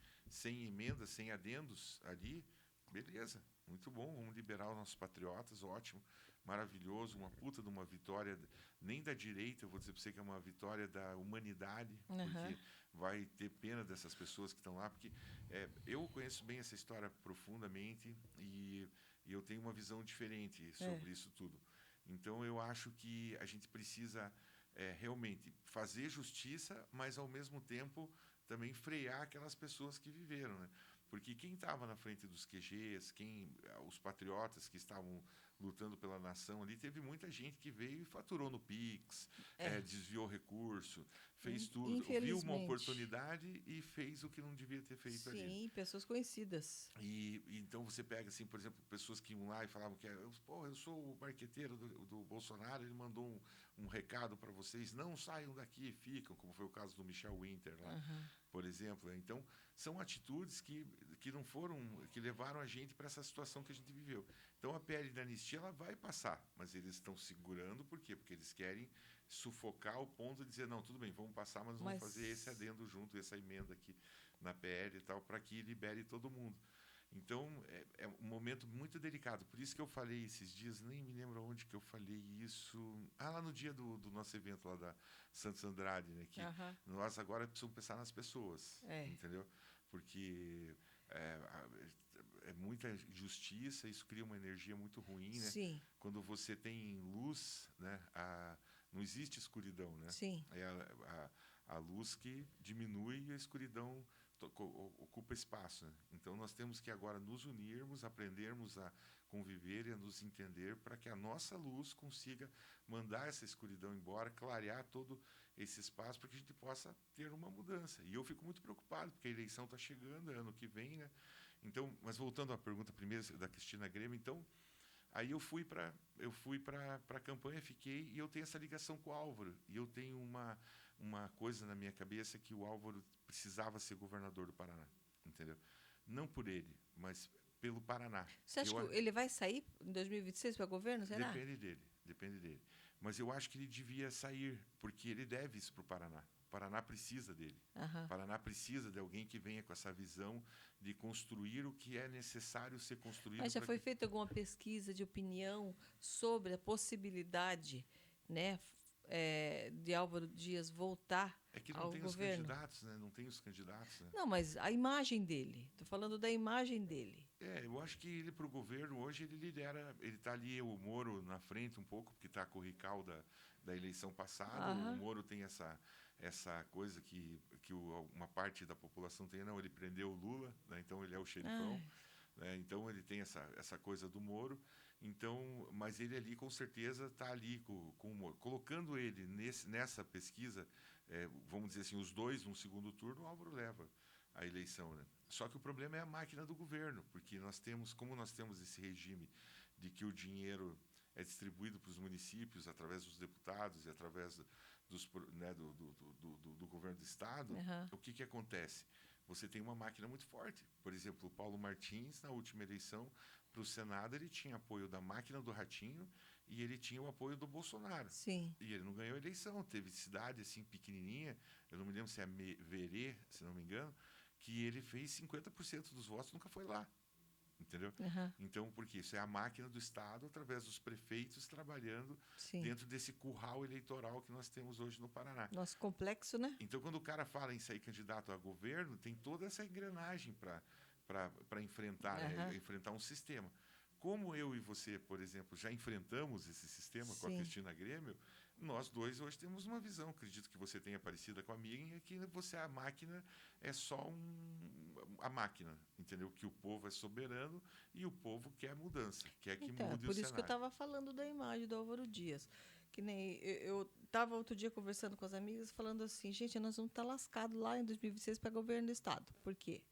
emendas, sem adendos ali, beleza, muito bom, vamos liberar os nossos patriotas, ótimo, maravilhoso, uma puta de uma vitória, nem da direita, eu vou dizer para você que é uma vitória da humanidade, porque vai ter pena dessas pessoas que estão lá, porque eu conheço bem essa história profundamente e eu tenho uma visão diferente sobre isso tudo. Então, eu acho que a gente precisa realmente fazer justiça, mas, ao mesmo tempo, também frear aquelas pessoas que viveram, né? Porque quem estava na frente dos QGs, os patriotas que estavam lutando pela nação ali, teve muita gente que veio e faturou no Pix, desviou recurso, fez tudo, viu uma oportunidade e fez o que não devia ter feito ali. Sim, pessoas conhecidas. E então você pega, assim, por exemplo, pessoas que iam lá e falavam que eu sou o marqueteiro do Bolsonaro, ele mandou um recado para vocês, não saiam daqui, ficam, como foi o caso do Michel Winter lá, por exemplo. Então, são atitudes que não foram, que levaram a gente para essa situação que a gente viveu. Então, a PL da anistia, ela vai passar, mas eles estão segurando, por quê? Porque eles querem sufocar ao ponto de dizer, não, tudo bem, vamos passar, mas vamos fazer esse adendo junto, essa emenda aqui na PL e tal, para que libere todo mundo. Então, é um momento muito delicado. Por isso que eu falei esses dias, nem me lembro onde que eu falei isso. Lá no dia do nosso evento lá da Santos Andrade, né? Que nós agora precisamos pensar nas pessoas, entendeu? Porque é muita injustiça, isso cria uma energia muito ruim, né? Sim. Quando você tem luz, né? Não existe escuridão, né? Sim. É a luz que diminui e a escuridão ocupa espaço, né? Então, nós temos que agora nos unirmos, aprendermos a conviver e a nos entender para que a nossa luz consiga mandar essa escuridão embora, clarear todo esse espaço para que a gente possa ter uma mudança. E eu fico muito preocupado, porque a eleição está chegando, é ano que vem, né? Então, mas voltando à pergunta primeira da Cristina Grêmio, então, aí eu fui para a campanha, fiquei, e eu tenho essa ligação com o Álvaro, e eu tenho uma coisa na minha cabeça que o Álvaro precisava ser governador do Paraná, entendeu? Não por ele, mas pelo Paraná. Você acha que ele vai sair em 2026 para governo, será? Depende dele. Mas eu acho que ele devia sair, porque ele deve isso para o Paraná. O Paraná precisa dele. O Paraná precisa de alguém que venha com essa visão de construir o que é necessário ser construído. Mas já foi feita alguma pesquisa de opinião sobre a possibilidade, né, de Álvaro Dias voltar ao governo? É que não tem os candidatos, né? Não tem os candidatos, né? Não, mas a imagem dele. Estou falando da imagem dele. Eu acho que ele, para o governo, hoje, ele lidera. Ele está ali, o Moro, na frente um pouco, porque está com o Rical da eleição passada. O Moro tem essa coisa que uma parte da população tem. Não, ele prendeu o Lula, né? Então ele é o xerifão. Né? Então ele tem essa coisa do Moro. Então, mas ele ali, com certeza, está ali com o Moro. Colocando ele nessa pesquisa, vamos dizer assim, os dois no segundo turno, o Álvaro leva a eleição, né? Só que o problema é a máquina do governo, porque como nós temos esse regime de que o dinheiro é distribuído para os municípios através dos deputados e através do governo do Estado, o que acontece? Você tem uma máquina muito forte. Por exemplo, o Paulo Martins, na última eleição para o Senado, ele tinha apoio da máquina do Ratinho e ele tinha o apoio do Bolsonaro. Sim. E ele não ganhou a eleição. Teve cidade assim pequenininha, eu não me lembro se é Verê, se não me engano, que ele fez 50% dos votos, nunca foi lá. Entendeu? Aham. Então, porque isso é a máquina do Estado, através dos prefeitos, trabalhando Sim. dentro desse curral eleitoral que nós temos hoje no Paraná. Nosso complexo, né? Então, quando o cara fala em sair candidato a governo, tem toda essa engrenagem para enfrentar, Aham. né? Enfrentar um sistema. Como eu e você, por exemplo, já enfrentamos esse sistema com a Sim. Cristina Grêmio, nós dois hoje temos uma visão. Acredito que você tenha parecida com a minha, que você, a máquina, é só a máquina, entendeu? Que o povo é soberano e o povo quer mudança, quer que Então, é mude o por isso que eu cenário. estava falando da imagem do Álvaro Dias. Que nem eu estava outro dia conversando com as amigas, falando assim, gente, nós vamos estar lascados lá em 2026 para governo do Estado. Por quê?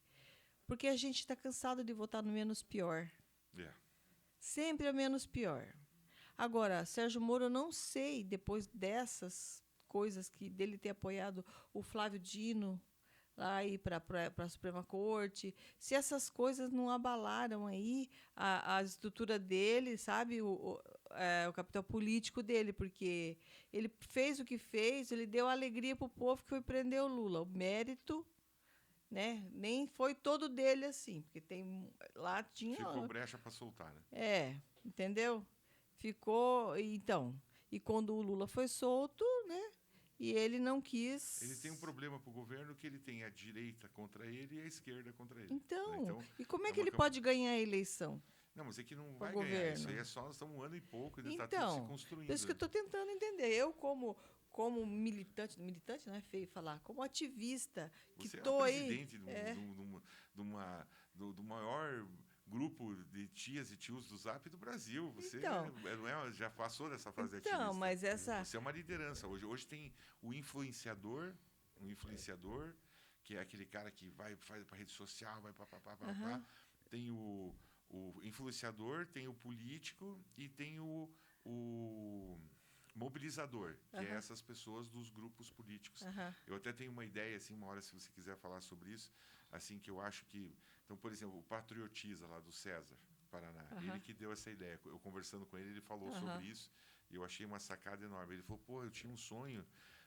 Porque a gente está cansado de votar no menos pior. É. Sempre é menos pior. Agora, Sérgio Moro, eu não sei, depois dessas coisas que dele ter apoiado o Flávio Dino lá ir para a Suprema Corte, se essas coisas não abalaram aí a estrutura dele, sabe, o capital político dele, porque ele fez o que fez, ele deu alegria para o povo que foi prender o Lula. O mérito, né, nem foi todo dele assim, porque tem lá tinha Ficou brecha para soltar, né? entendeu? Ficou, então, e quando o Lula foi solto, né? E ele não quis. Ele tem um problema para o governo que ele tem a direita contra ele e a esquerda contra ele. Então, Então, e como é que uma ele pode ganhar a eleição? Não, mas é que não Pro vai ganhar. Isso governo. aí é só, nós estamos 1 ano e pouco, ainda está tudo se Então, construindo. por isso que eu Né? estou tentando entender. Eu, como militante não é feio falar, como ativista, que Você é a estou aí. presidente do maior grupo de tias e tios do Zap do Brasil. Você Então. não é, já passou dessa fase Então, ativista. mas essa. Você é uma liderança. Hoje tem o influenciador, que é aquele cara que faz para rede social, vai para Aham. Tem o influenciador, tem o político e tem o mobilizador, que é Aham. essas pessoas dos grupos políticos. Aham. Eu até tenho uma ideia, assim, uma hora, se você quiser falar sobre isso, assim, que eu acho que... Então, por exemplo, o Patriotiza, lá do César, Paraná, Aham. ele que deu essa ideia. Eu conversando com ele, ele falou Aham. sobre isso, e eu achei uma sacada enorme. Ele falou, pô, eu tinha um sonho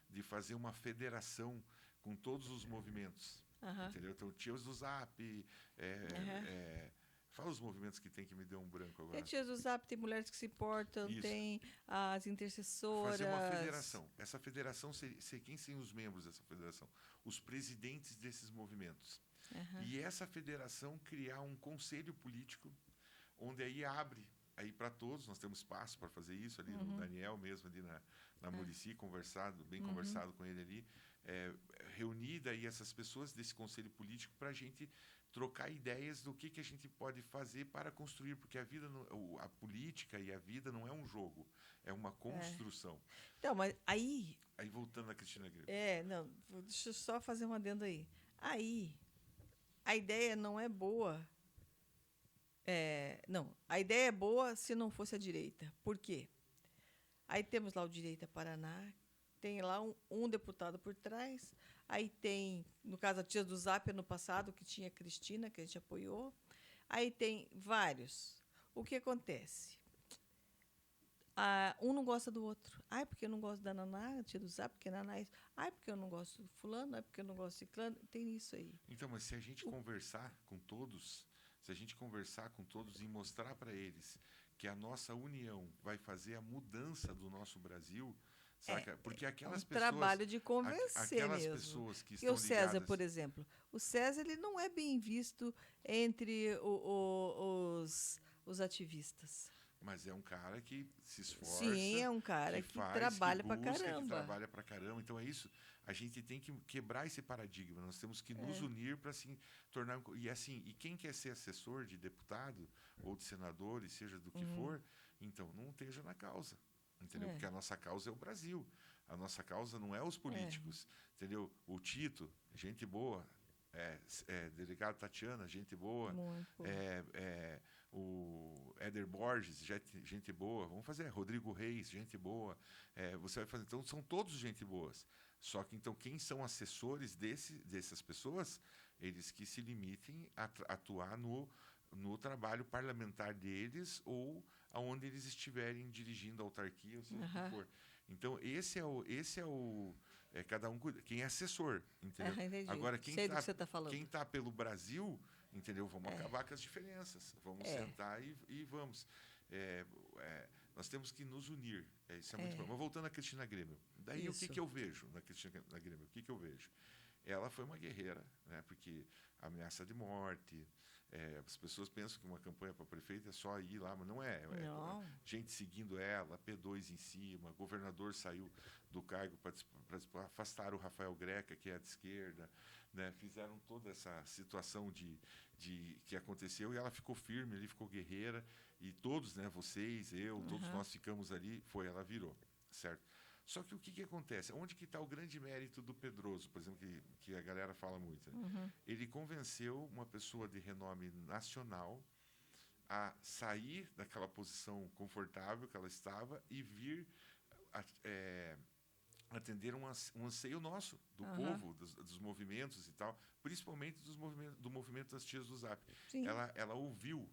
de fazer uma federação com todos os movimentos, Aham. entendeu? Então, tinha os do Zap, Aham. fala os movimentos que tem, que me deu um branco agora. Tem tias do Zap, tem mulheres que se importam, Isso. tem as intercessoras. Fazer uma federação. Essa federação, quem são os membros dessa federação? Os presidentes desses movimentos. Aham. E essa federação criar um conselho político, onde aí abre aí para todos, nós temos espaço para fazer isso ali no Daniel mesmo, ali na Muricy, conversado com ele ali, reunir daí essas pessoas desse conselho político para a gente trocar ideias do que a gente pode fazer para construir, porque a vida, a política e a vida não é um jogo, é uma construção. Então, mas aí. Aí voltando a Cristina Grego. Não, deixa eu só fazer um adendo aí. Aí, a ideia não é boa. Não, a ideia é boa se não fosse a direita. Por quê? Aí temos lá o Direita Paraná, tem lá um deputado por trás, aí tem, no caso, a tia do Zap ano passado, que tinha a Cristina, que a gente apoiou, aí tem vários. O que acontece? Um não gosta do outro. Ai, porque eu não gosto da Naná, a tia do Zap, porque a Naná é isso. Ai, porque eu não gosto do fulano, ai, porque eu não gosto de ciclano. Tem isso aí. Então, mas se a gente conversar com todos, e mostrar para eles que a nossa união vai fazer a mudança do nosso Brasil, saca? Porque aquelas pessoas... trabalho de convencer aquelas mesmo. pessoas que E estão o César, ligadas... por exemplo. O César ele não é bem visto entre os ativistas. Mas é um cara que se esforça. Sim, é um cara que faz, trabalha que pra busca, caramba. Que trabalha pra caramba. Então é isso. A gente tem que quebrar esse paradigma. Nós temos que nos unir para assim tornar. E assim, e quem quer ser assessor de deputado ou de senador, e seja do que for, então não esteja na causa. Entendeu? Porque a nossa causa é o Brasil. A nossa causa não é os políticos. Entendeu? O Tito, gente boa. Delegado Tatiana, gente boa. Muito. O Éder Borges, gente boa. Vamos fazer. Rodrigo Reis, gente boa. Você vai fazer. Então, são todos gente boas. Só que, então, quem são assessores dessas pessoas? Eles que se limitem a atuar no trabalho parlamentar deles ou aonde eles estiverem dirigindo a autarquia, ou seja o que for. Então, cada um cuida. Quem é assessor, entendeu? Entendi. Agora, Sei do que você está falando. quem está pelo Brasil, entendeu? Vamos acabar com as diferenças. Vamos sentar e vamos. Nós temos que nos unir. Isso é muito bom. Mas voltando à Cristina Grêmio. Daí, o que eu vejo na Cristina Grêmio? O que eu vejo? Ela foi uma guerreira, né? Porque ameaça de morte. As pessoas pensam que uma campanha para prefeito é só ir lá, mas não é. Não. Gente seguindo ela, P2 em cima, governador saiu do cargo para afastar o Rafael Greca, que é de esquerda, né? Fizeram toda essa situação de que aconteceu e ela ficou firme, ali ficou guerreira e todos, né? Vocês, eu, todos nós ficamos ali. Ela virou, certo? Só que o que acontece? Onde que está o grande mérito do Pedroso, por exemplo, que a galera fala muito? Né? Ele convenceu uma pessoa de renome nacional a sair daquela posição confortável que ela estava e vir atender um anseio nosso, do povo, dos movimentos e tal, principalmente do movimento das Tias do Zap. Ela ouviu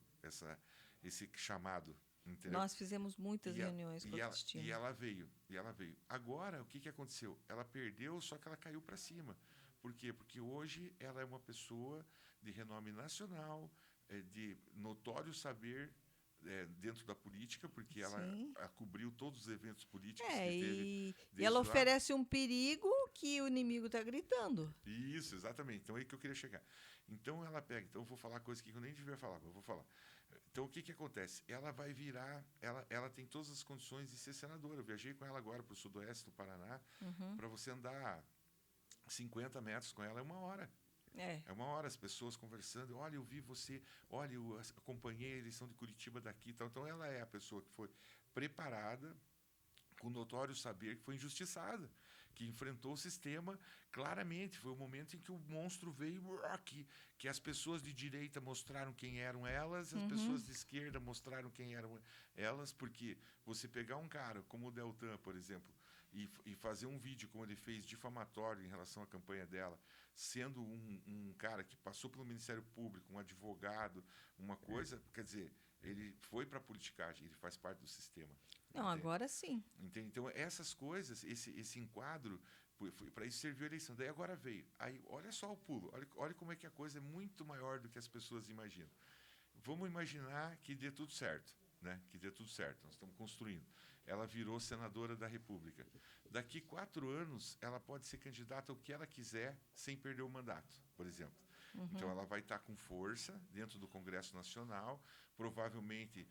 esse chamado. Entendeu? Nós fizemos muitas reuniões com a Cristina. E ela veio. Agora, o que aconteceu? Ela perdeu, só que ela caiu para cima. Por quê? Porque hoje ela é uma pessoa de renome nacional, de notório saber dentro da política, porque ela cobriu todos os eventos políticos que teve. E ela oferece um perigo que o inimigo está gritando. Isso, exatamente. Então é aí que eu queria chegar. Então ela pega. Então eu vou falar coisa que eu nem devia falar, mas eu vou falar. Então, o que acontece? Ela vai virar... Ela tem todas as condições de ser senadora. Eu viajei com ela agora para o sudoeste do Paraná. Para você andar 50 metros com ela é 1 hora. É 1 hora, as pessoas conversando. Olha, eu vi você. Olha, eu acompanhei a eleição de Curitiba daqui. Tal. Então, ela é a pessoa que foi preparada, com notório saber que foi injustiçada, que enfrentou o sistema claramente. Foi o momento em que o monstro veio, que as pessoas de direita mostraram quem eram elas, as pessoas de esquerda mostraram quem eram elas, porque você pegar um cara como o Deltan, por exemplo, e fazer um vídeo como ele fez, difamatório em relação à campanha dela, sendo um cara que passou pelo Ministério Público, um advogado, uma coisa, quer dizer, ele foi para a politicagem, ele faz parte do sistema. Não, entende? Agora sim. Entende? Então, essas coisas, esse enquadro, para isso serviu a eleição. Daí agora veio. Aí, olha só o pulo. Olha como é que a coisa é muito maior do que as pessoas imaginam. Vamos imaginar que dê tudo certo. Né? Que dê tudo certo. Nós estamos construindo. Ela virou senadora da República. Daqui 4 anos, ela pode ser candidata ao que ela quiser, sem perder o mandato, por exemplo. Então, ela vai estar com força dentro do Congresso Nacional, provavelmente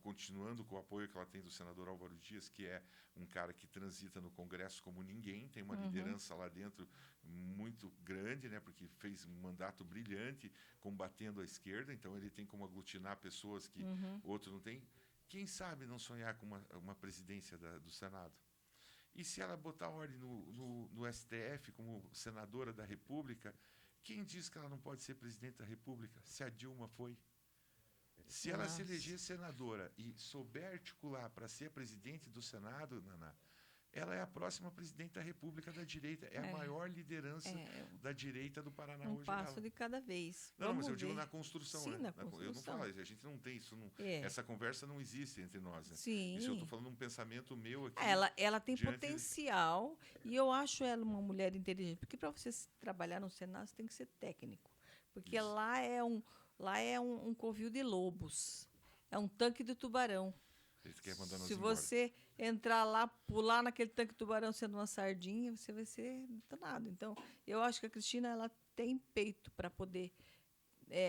continuando com o apoio que ela tem do senador Álvaro Dias, que é um cara que transita no Congresso como ninguém, tem uma liderança lá dentro muito grande, né, porque fez um mandato brilhante combatendo a esquerda, então ele tem como aglutinar pessoas que outro não tem. Quem sabe não sonhar com uma presidência do Senado? E se ela botar ordem no STF como senadora da República, quem diz que ela não pode ser presidente da República? Se a Dilma foi. Se ela se eleger senadora e souber articular para ser a presidente do Senado, Naná, ela é a próxima presidente da República da direita. É a maior liderança da direita do Paraná hoje. Um passo de cada vez. Não, mas eu digo na construção. Sim, né? na construção. Eu não falo, a gente não tem isso. Essa conversa não existe entre nós. Né? Sim. Isso eu estou falando um pensamento meu aqui. Ela tem potencial e eu acho ela uma mulher inteligente. Porque para você trabalhar no Senado, você tem que ser técnico. Porque lá é um covil de lobos. É um tanque de tubarão. Se você entrar lá, pular naquele tanque de tubarão sendo uma sardinha, você vai ser danado. Então, eu acho que a Cristina ela tem peito para poder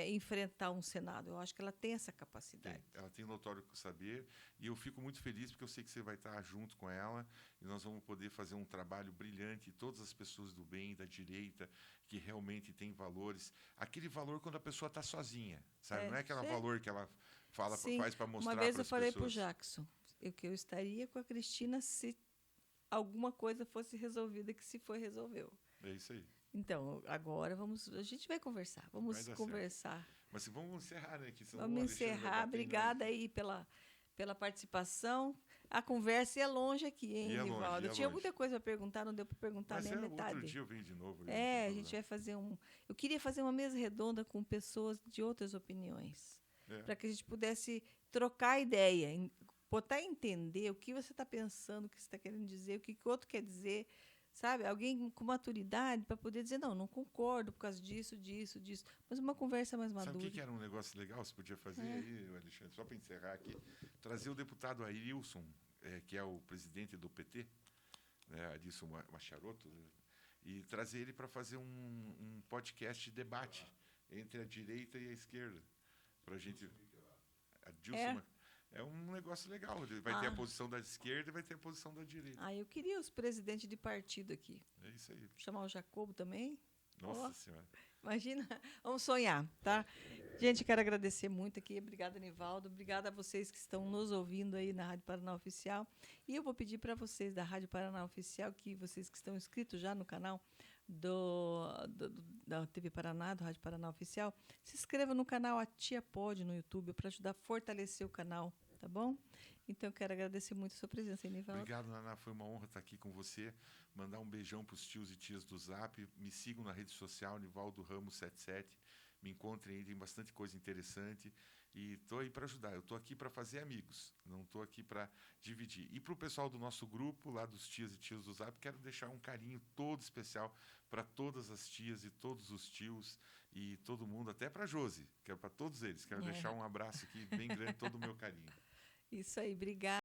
enfrentar um Senado. Eu acho que ela tem essa capacidade. Ela tem notório saber e eu fico muito feliz porque eu sei que você vai estar junto com ela e nós vamos poder fazer um trabalho brilhante. Todas as pessoas do bem, da direita, que realmente têm valores. Aquele valor quando a pessoa está sozinha, sabe? Não é aquele valor que ela faz para mostrar para as pessoas. Uma vez eu falei para o Jackson que eu estaria com a Cristina se alguma coisa fosse resolvida, que se foi, resolveu. É isso aí. Então, agora a gente vai conversar. Vamos conversar. Certo. Mas vamos encerrar, né? Vamos encerrar. Obrigada aí pela participação. a conversa ia longe aqui, hein, Ia longe, Nivaldo? ia Eu tinha longe. muita coisa para perguntar, não deu para perguntar Mas nem a metade. outro dia eu venho de novo. Aí, não tem A problema. gente vai fazer um. Eu queria fazer uma mesa redonda com pessoas de outras opiniões, para que a gente pudesse trocar ideia, botar a entender o que você está pensando, o que você está querendo dizer, o que o outro quer dizer, sabe? Alguém com maturidade para poder dizer, não concordo por causa disso, disso, disso. Mas uma conversa mais madura. Sabe o que era um negócio legal? Você podia fazer aí, Alexandre, só para encerrar aqui, trazer o deputado Arilson, que é o presidente do PT, né, Arilson Macharoto, e trazer ele para fazer um podcast de debate entre a direita e a esquerda. Para a gente. É um negócio legal. Vai ter a posição da esquerda e vai ter a posição da direita. Eu queria os presidentes de partido aqui. É isso aí. Chamar o Jacobo também. Nossa Senhora. Imagina, vamos sonhar, tá? Gente, quero agradecer muito aqui. Obrigada, Nivaldo. Obrigada a vocês que estão nos ouvindo aí na Rádio Paraná Oficial. E eu vou pedir para vocês da Rádio Paraná Oficial, que vocês que estão inscritos já no canal da TV Paraná, do Rádio Paraná Oficial, se inscreva no canal A Tia Pode no YouTube para ajudar a fortalecer o canal, tá bom? Então, eu quero agradecer muito a sua presença, Nivaldo. Obrigado, Naná. Foi uma honra estar aqui com você. Mandar um beijão para os tios e tias do Zap. Me sigam na rede social, Nivaldo Ramos 77. Me encontrem aí, tem bastante coisa interessante. E estou aí para ajudar. Eu estou aqui para fazer amigos, não estou aqui para dividir. E para o pessoal do nosso grupo, lá dos tias e tios do Zap, quero deixar um carinho todo especial para todas as tias e todos os tios e todo mundo, até para a Josi, que é para todos eles. Quero deixar um abraço aqui bem grande, todo o meu carinho. Isso aí, obrigada.